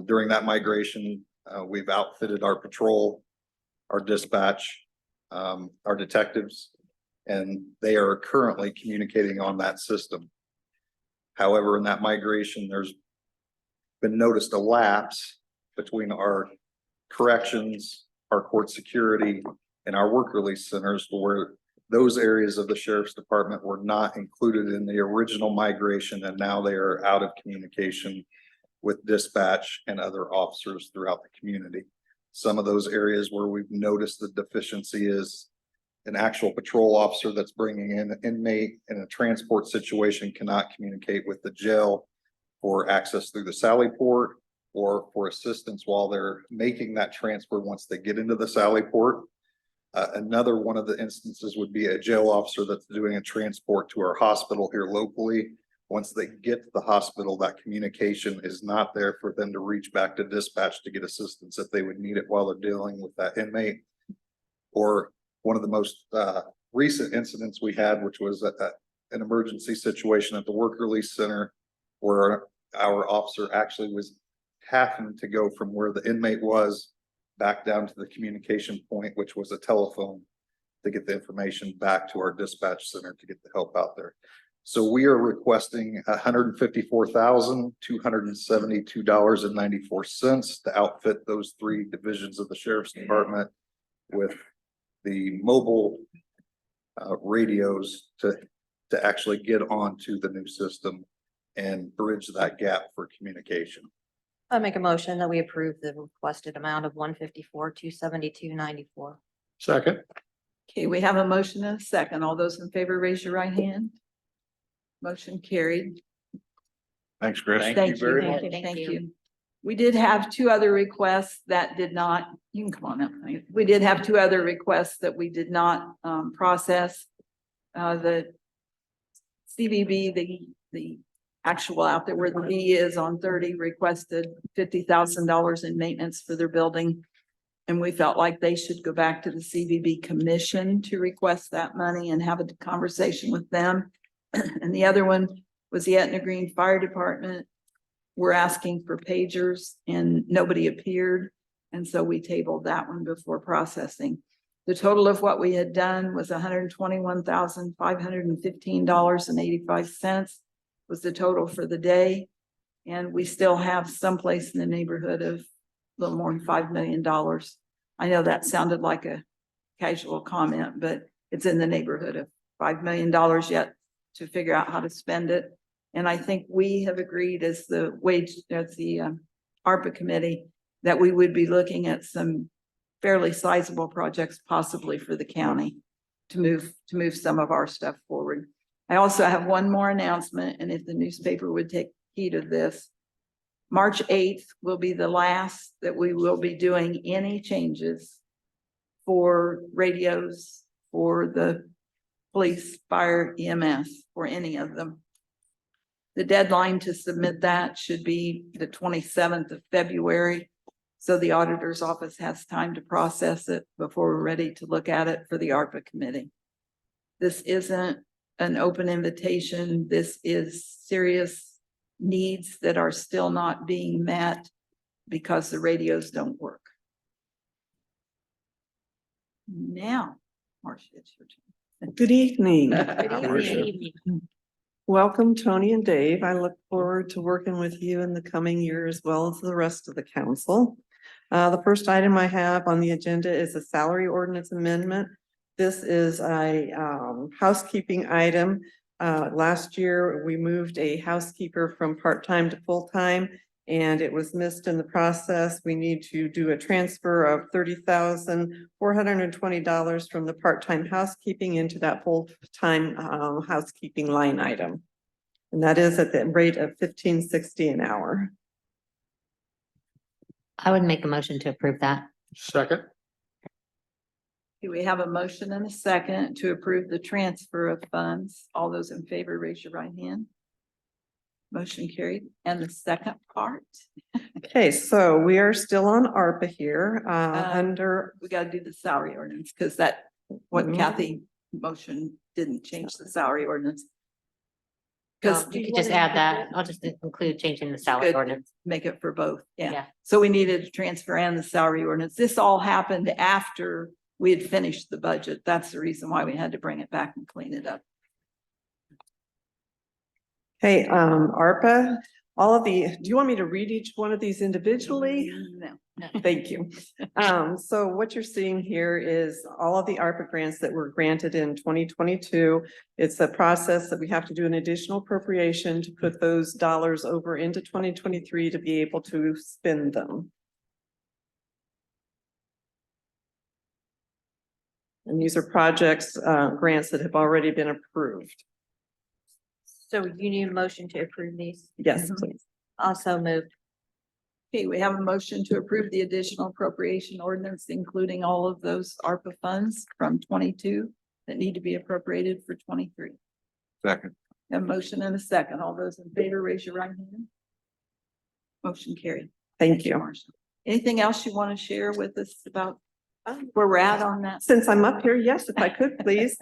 During that migration, we've outfitted our patrol, our dispatch, our detectives, and they are currently communicating on that system. However, in that migration, there's been noticed a lapse between our corrections, our court security, and our work release centers, where those areas of the sheriff's department were not included in the original migration, and now they are out of communication with dispatch and other officers throughout the community. Some of those areas where we've noticed the deficiency is an actual patrol officer that's bringing in an inmate in a transport situation cannot communicate with the jail for access through the Sally Port or for assistance while they're making that transfer once they get into the Sally Port. Another one of the instances would be a jail officer that's doing a transport to our hospital here locally. Once they get to the hospital, that communication is not there for them to reach back to dispatch to get assistance if they would need it while they're dealing with that inmate. Or one of the most recent incidents we had, which was an emergency situation at the work release center, where our officer actually was having to go from where the inmate was back down to the communication point, which was a telephone, to get the information back to our dispatch center to get the help out there. So we are requesting $154,272.94 to outfit those 3 divisions of the sheriff's department with the mobile radios to actually get onto the new system and bridge that gap for communication. I make a motion that we approve the requested amount of $154,272.94. Second. Okay, we have a motion and a second. All those in favor, raise your right hand. Motion carried. Thanks, Chris. Thank you. Thank you. We did have 2 other requests that did not, you can come on up. We did have 2 other requests that we did not process. The CVB, the actual out there where the B is on 30 requested $50,000 in maintenance for their building. And we felt like they should go back to the CVB commission to request that money and have a conversation with them. And the other one was the Etna Green Fire Department. We're asking for pagers and nobody appeared. And so we tabled that one before processing. The total of what we had done was $121,515.85 was the total for the day. And we still have someplace in the neighborhood of a little more than $5 million. I know that sounded like a casual comment, but it's in the neighborhood of $5 million yet to figure out how to spend it. And I think we have agreed as the ARPA committee that we would be looking at some fairly sizable projects possibly for the county to move some of our stuff forward. I also have one more announcement, and if the newspaper would take heed of this, March 8th will be the last that we will be doing any changes for radios for the police, fire, EMS, for any of them. The deadline to submit that should be the 27th of February. So the auditor's office has time to process it before we're ready to look at it for the ARPA committee. This isn't an open invitation. This is serious needs that are still not being met because the radios don't work. Now, Marcia, it's your turn. Good evening. Good evening. Welcome, Tony and Dave. I look forward to working with you in the coming year as well as the rest of the council. The first item I have on the agenda is a salary ordinance amendment. This is a housekeeping item. Last year, we moved a housekeeper from part-time to full-time, and it was missed in the process. We need to do a transfer of $30,420 from the part-time housekeeping into that full-time housekeeping line item. And that is at the rate of $15.60 an hour. I would make a motion to approve that. Second. Do we have a motion and a second to approve the transfer of funds? All those in favor, raise your right hand. Motion carried. And the second part? Okay, so we are still on ARPA here, under. We gotta do the salary ordinance, because that, what Kathy motion didn't change the salary ordinance. Because You could just add that. I'll just include changing the salary Good. ordinance. make it for both, yeah. Yeah. So we needed to transfer and the salary ordinance. This all happened after we had finished the budget. That's the reason why we had to bring it back and clean it up. Hey, ARPA, all of the, do you want me to read each one of these individually? No. Thank you. So what you're seeing here is all of the ARPA grants that were granted in 2022. It's a process that we have to do an additional appropriation to put those dollars over into 2023 to be able to spend them. And these are projects, grants that have already been approved. So you need a motion to approve these? Yes, please. Also moved. Okay, we have a motion to approve the additional appropriation ordinance, including all of those ARPA funds from 22 that need to be appropriated for 23. Second. A motion and a second. All those in favor, raise your right hand. Motion carried. Thank you. Marsha. Anything else you want to share with us about where we're at on that? Since I'm up here, yes, if I could, please.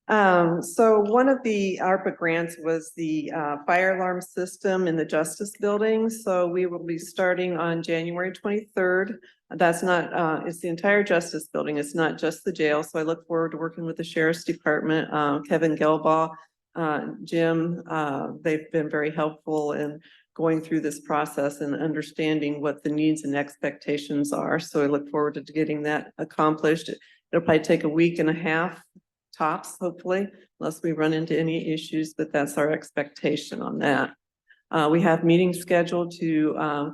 So one of the ARPA grants was the fire alarm system in the Justice Building. So we will be starting on January 23rd. That's not, it's the entire Justice Building. It's not just the jail. So I look forward to working with the Sheriff's Department, Kevin Gelbaugh, Jim. They've been very helpful in going through this process and understanding what the needs and expectations are. So I look forward to getting that accomplished. It'll probably take a week and a half tops, hopefully, unless we run into any issues, but that's our expectation on that. We have meetings scheduled to,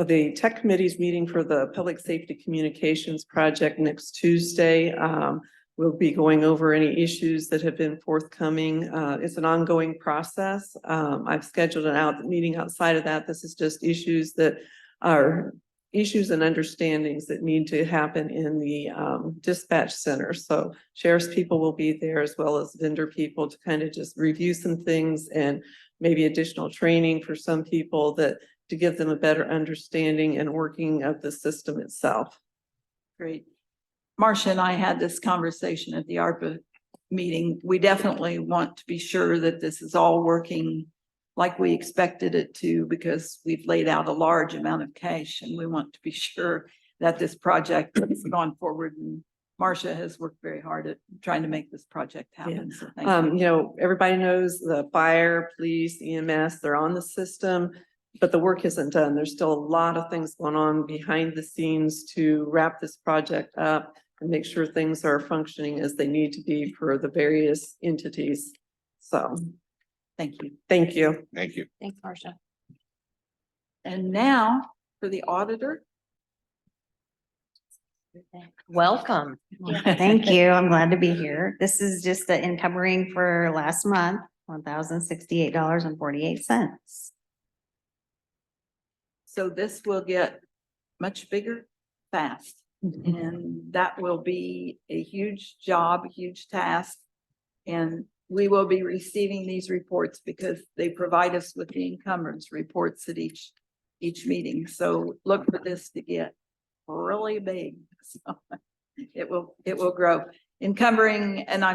the tech committee's meeting for the Public Safety Communications Project next Tuesday. We'll be going over any issues that have been forthcoming. It's an ongoing process. I've scheduled an meeting outside of that. This is just issues that are issues and understandings that need to happen in the dispatch center. So sheriff's people will be there as well as vendor people to kind of just review some things and maybe additional training for some people that to give them a better understanding and working of the system itself. Great. Marcia and I had this conversation at the ARPA meeting. We definitely want to be sure that this is all working like we expected it to, because we've laid out a large amount of cash and we want to be sure that this project has gone forward. And Marcia has worked very hard at trying to make this project happen. So thank you. You know, everybody knows the fire, police, EMS, they're on the system, but the work isn't done. There's still a lot of things going on behind the scenes to wrap this project up and make sure things are functioning as they need to be for the various entities. So. Thank you. Thank you. Thank you. Thanks, Marcia. And now for the auditor. Welcome. Thank you. I'm glad to be here. This is just the encumbering for last month, $1,068.48. So this will get much bigger fast. And that will be a huge job, a huge task. And we will be receiving these reports because they provide us with the encumbrance reports at each meeting. So look for this to get really big. So it will grow. Encumbering, and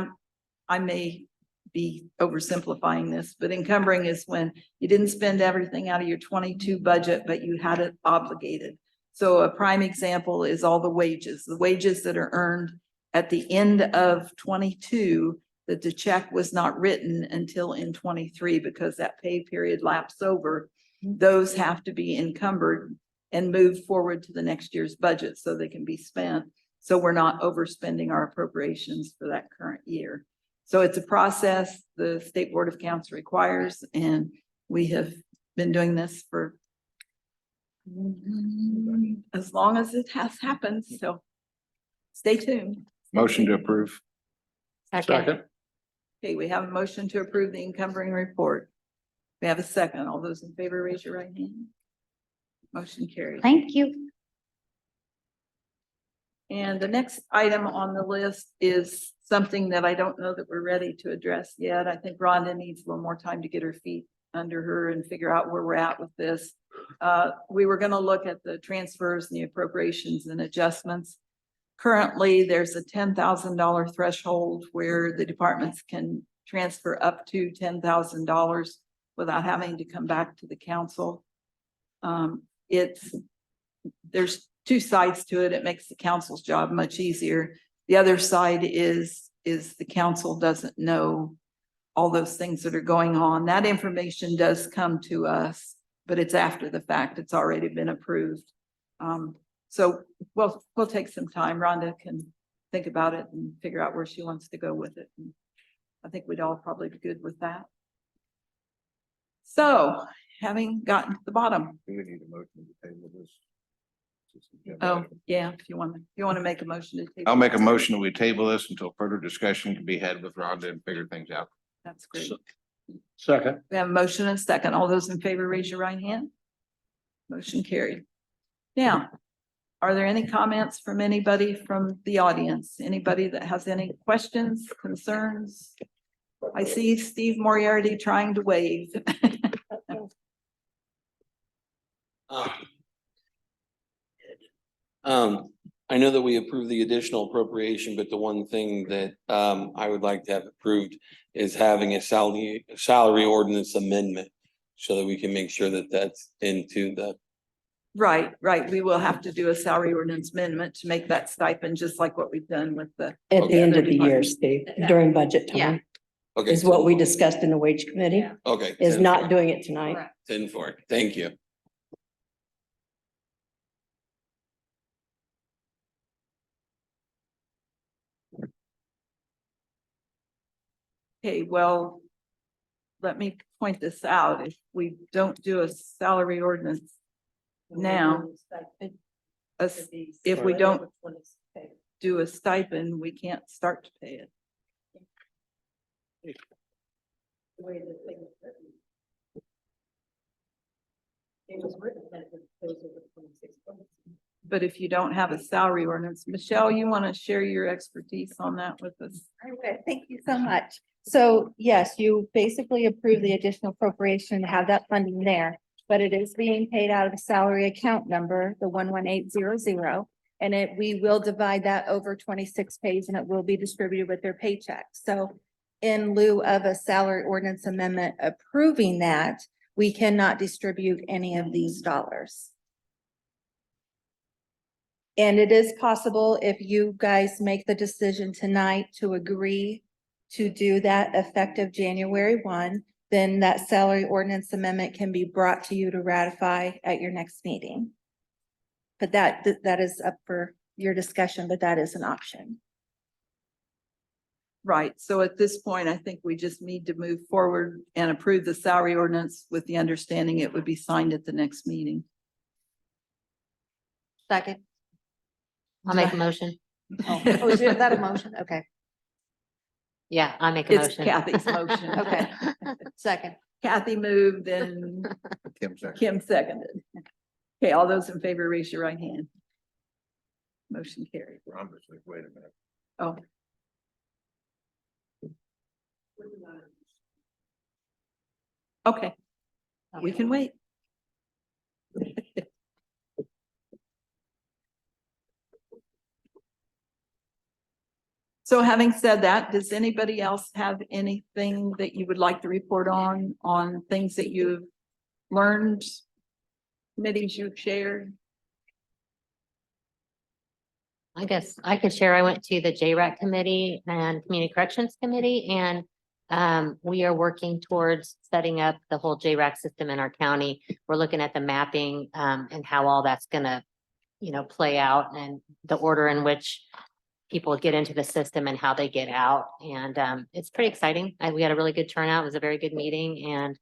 I may be oversimplifying this, but encumbering is when you didn't spend everything out of your 22 budget, but you had it obligated. So a prime example is all the wages that are earned at the end of 22, that the check was not written until in 23 because that pay period lapsed over. Those have to be encumbered and moved forward to the next year's budget so they can be spent. So we're not overspending our appropriations for that current year. So it's a process the State Board of Accounts requires, and we have been doing this for as long as it has happened. So stay tuned. Motion to approve. Second. Okay, we have a motion to approve the encumbering report. We have a second. All those in favor, raise your right hand. Motion carried. Thank you. And the next item on the list is something that I don't know that we're ready to address yet. I think Rhonda needs a little more time to get her feet under her and figure out where we're at with this. We were going to look at the transfers and the appropriations and adjustments. Currently, there's a $10,000 threshold where the departments can transfer up to $10,000 without having to come back to the council. There's two sides to it. It makes the council's job much easier. The other side is the council doesn't know all those things that are going on. That information does come to us, but it's after the fact. It's already been approved. So we'll take some time. Rhonda can think about it and figure out where she wants to go with it. And I think we'd all probably be good with that. So having gotten to the bottom. Do we need a motion to table this? Oh, yeah, if you want to make a motion to table. I'll make a motion that we table this until further discussion can be had with Rhonda and figure things out. That's great. Second. We have a motion and a second. All those in favor, raise your right hand. Motion carried. Now, are there any comments from anybody from the audience? Anybody that has any questions, concerns? I see Steve Moriarty trying to wave. I know that we approved the additional appropriation, but the one thing that I would like to have approved is having a salary ordinance amendment so that we can make sure that that's into the. Right. We will have to do a salary ordinance amendment to make that stipend, just like what we've done with the. At the end of the year, departments. Steve, during budget Yeah. time, Okay. is what we discussed in the wage committee, Okay. is 10-4. not doing it tonight. 10-4. Thank you. Okay, well, let me point this out. If we don't do a salary ordinance now, if we don't do a stipend, we can't start to pay it. But if you don't have a salary ordinance, Michelle, you want to share your expertise on that with us? I would. Thank you so much. So yes, you basically approve the additional appropriation to have that funding there, but it is being paid out of the salary account number, the 11800. And we will divide that over 26 pays and it will be distributed with their paycheck. So in lieu of a salary ordinance amendment approving that, we cannot distribute any of these dollars. And it is possible if you guys make the decision tonight to agree to do that effective January 1, then that salary ordinance amendment can be brought to you to ratify at your next meeting. But that is up for your discussion, but that is an option. Right. So at this point, I think we just need to move forward and approve the salary ordinance with the understanding it would be signed at the next meeting. Second. I'll make a motion. Oh, is that a motion? Okay. Yeah, I make a It's motion. Kathy's motion. Okay. Second. Kathy moved and Kim second. Kim seconded. Okay, all those in favor, raise your right hand. Motion carried. Wait a minute. Oh. Okay. We can wait. So having said that, does anybody else have anything that you would like to report on things that you've learned? Committees you've shared? I guess I could share. I went to the JRAC committee and Community Corrections Committee, and we are working towards setting up the whole JRAC system in our county. We're looking at the mapping and how all that's gonna, play out, and the order in which people get into the system and how they get out. And it's pretty exciting. We had a really good turnout. It was a very good meeting, and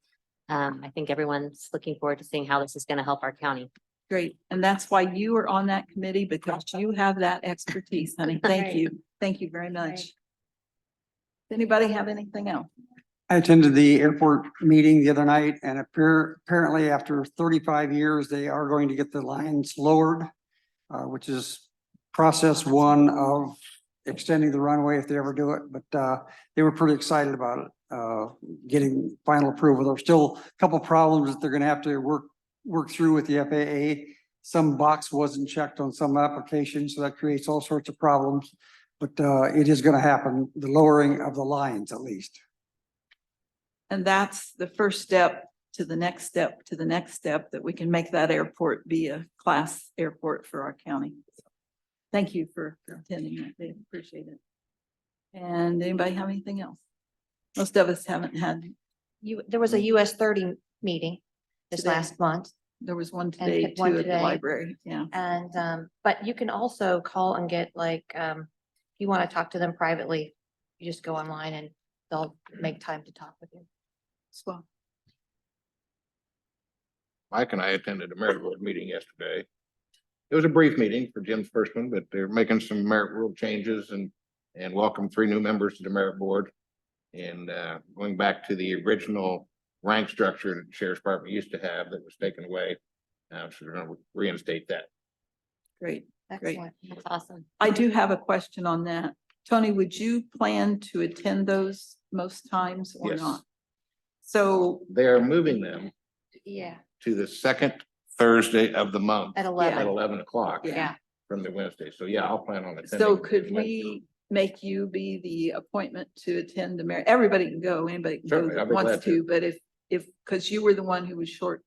I think everyone's looking forward to seeing how this is gonna help our county. Great. And that's why you are on that committee, because you have that expertise, honey. Thank Right. you. Thank you very much. Does anybody have anything else? I attended the airport meeting the other night and apparently after 35 years, they are going to get the lines lowered, which is process one of extending the runway if they ever do it. But they were pretty excited about it, getting final approval. There's still a couple problems that they're going to have to work through with the FAA. Some box wasn't checked on some applications, so that creates all sorts of problems. But it is going to happen, the lowering of the lines at least. And that's the first step to the next step to the next step that we can make that airport be a class airport for our county. Thank you for attending that. They appreciate it. And anybody have anything else? Most of us haven't had. There was a US 30 meeting this Today. last month. There was one And today one too at the today. library. Yeah. And but you can also call and get if you want to talk to them privately, you just go online and they'll make time to talk with you. Well, Mike and I attended a merit board meeting yesterday. It was a brief meeting for Jim's first one, but they're making some merit rule changes and welcome 3 new members to the merit board. And going back to the original rank structure that the sheriff's department used to have that was taken away. So we're gonna reinstate that. great. Great. Excellent. That's awesome. I do have a question on that. Tony, would you plan to attend those most times or Yes. not? So They are moving them Yeah. to the second Thursday of the month At at 11. 11 o'clock Yeah. from the Wednesday. So yeah, I'll plan on attending. So could we make you be the appointment to attend the merit? Everybody can go, anybody can go Certainly, I'd that be wants glad to, to. but because you were the one who was short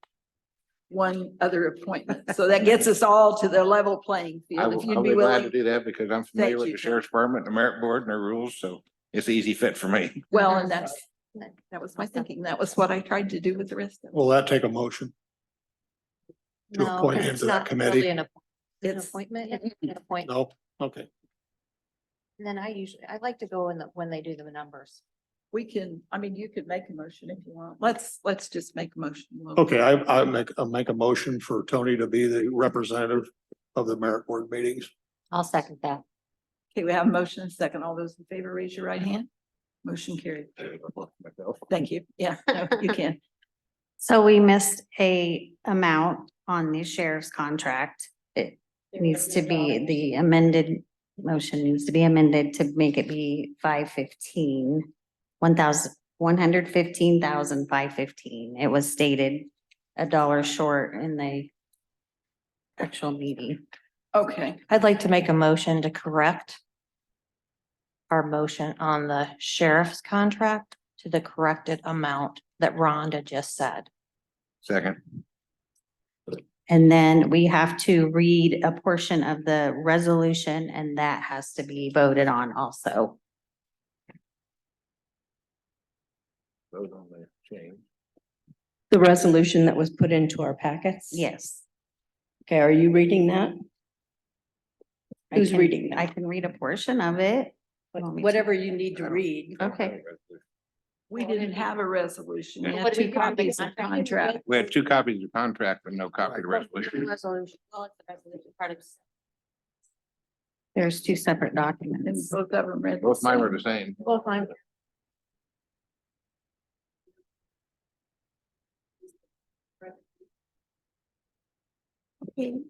one other appointment, so that gets us all to the level playing I field. If will, you'd I'll be be glad to willing. do that because I'm familiar with you. the sheriff's department, the merit board and their rules, so it's an easy fit for me. Well, and that was my thinking. That was what I tried to do with the rest of it. Will that take a motion? To No, appoint him it's to that not committee? really an It's appointment, it's an appointment. No, okay. And then I like to go when they do the numbers. we can, I mean, you could make a motion if you want. Let's just make a motion. Okay, I make a motion for Tony to be the representative of the merit board meetings. I'll second that. Okay, we have a motion and a second. All those in favor, raise your right hand. Motion carried. Thank you. Yeah, no, you can. So we missed a amount on the sheriff's contract. It needs to be, the amended motion needs to be amended to make it be 515. 115,515. It was stated $1 short in the actual meeting. Okay, I'd like to make a motion to correct our motion on the sheriff's contract to the corrected amount that Rhonda just said. Second. And then we have to read a portion of the resolution and that has to be voted on also. Vote on the change. The resolution that was put into our packets? Yes. Okay, are you reading that? I Who's can- reading I that? can read a portion of it. You want me to? Whatever you need to read. Okay. we didn't have a resolution. We Yeah. had What do we 2 do? copies of contract. We had 2 copies of contract, but no copy of the resolution. Resolution. Well, it's the resolution part of. There's 2 separate And documents. both of them read. the Both mine same. were the same. Both mine. Okay.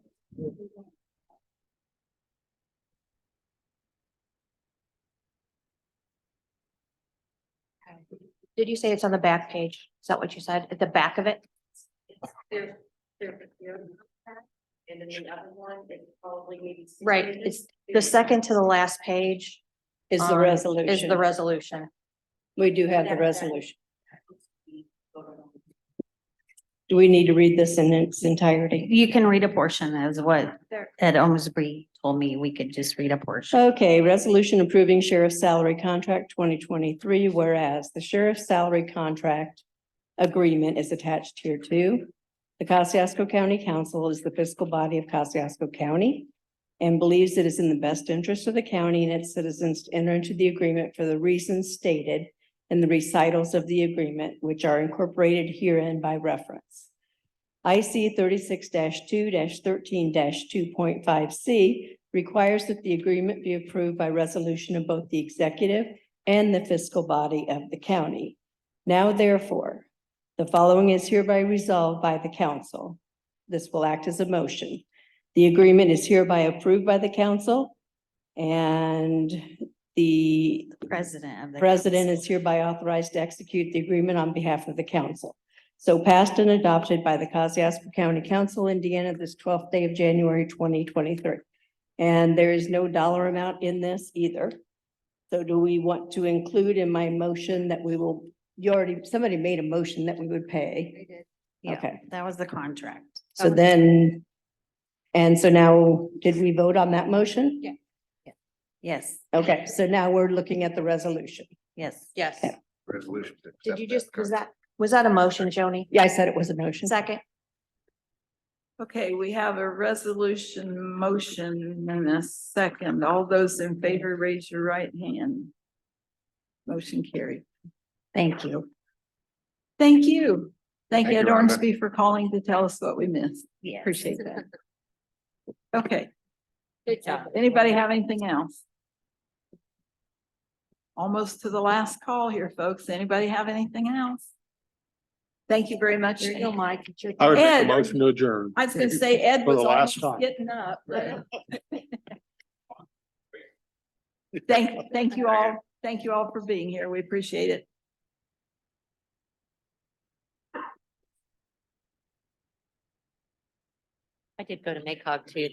Did you say it's on the back page? Is that what you said? At the back of it? And then the other one that probably maybe. Right, it's the second to the last page. Is the Is resolution. the resolution. We do have the resolution. Do we need to read this in its entirety? You can read a portion as what Ed Omsby told me. We could just read a portion. Okay, resolution approving sheriff's salary contract 2023, whereas the sheriff's salary contract agreement is attached here too. The Kosciuszko County Council is the fiscal body of Kosciuszko County and believes it is in the best interest of the county and its citizens to enter into the agreement for the reasons stated in the recitals of the agreement, which are incorporated herein by reference. IC 36-2-13-2.5C requires that the agreement be approved by resolution of both the executive and the fiscal body of the county. Now therefore, the following is hereby resolved by the council. This will act as a motion. The agreement is hereby approved by the council and the President president is hereby authorized to execute the agreement on behalf of the council. So passed and adopted by the Kosciuszko County Council, Indiana, this 12th day of January, 2023. And there is no dollar amount in this either. So do we want to include in my motion that we will, somebody made a motion that we would pay. Yeah, Okay. that was the contract. So then, and so now, did we vote on that motion? Yeah. Yes, Okay, so now we're looking at the resolution. yes. Yes. Okay. Resolution. to Did accept you that just, was that a motion, Joni? Yeah, I said it was a motion. Second? Okay, we have a resolution motion and a second. All those in favor, raise your right hand. Motion carried. Thank you. Thank you. Thank you, Thank Ed you, Rhonda. Ormsby, for calling to tell us what we missed. Yes. Appreciate that. Okay, Good job. anybody have anything else? Almost to the last call here, folks. Anybody have anything else? Thank you very much. There you go, Mike. It's your I would make Ed. a motion to adjourn. I was gonna say Ed For was the last almost time. getting up. but- Thank you all. Thank you all for being here. We appreciate it. I did go to MACOG too.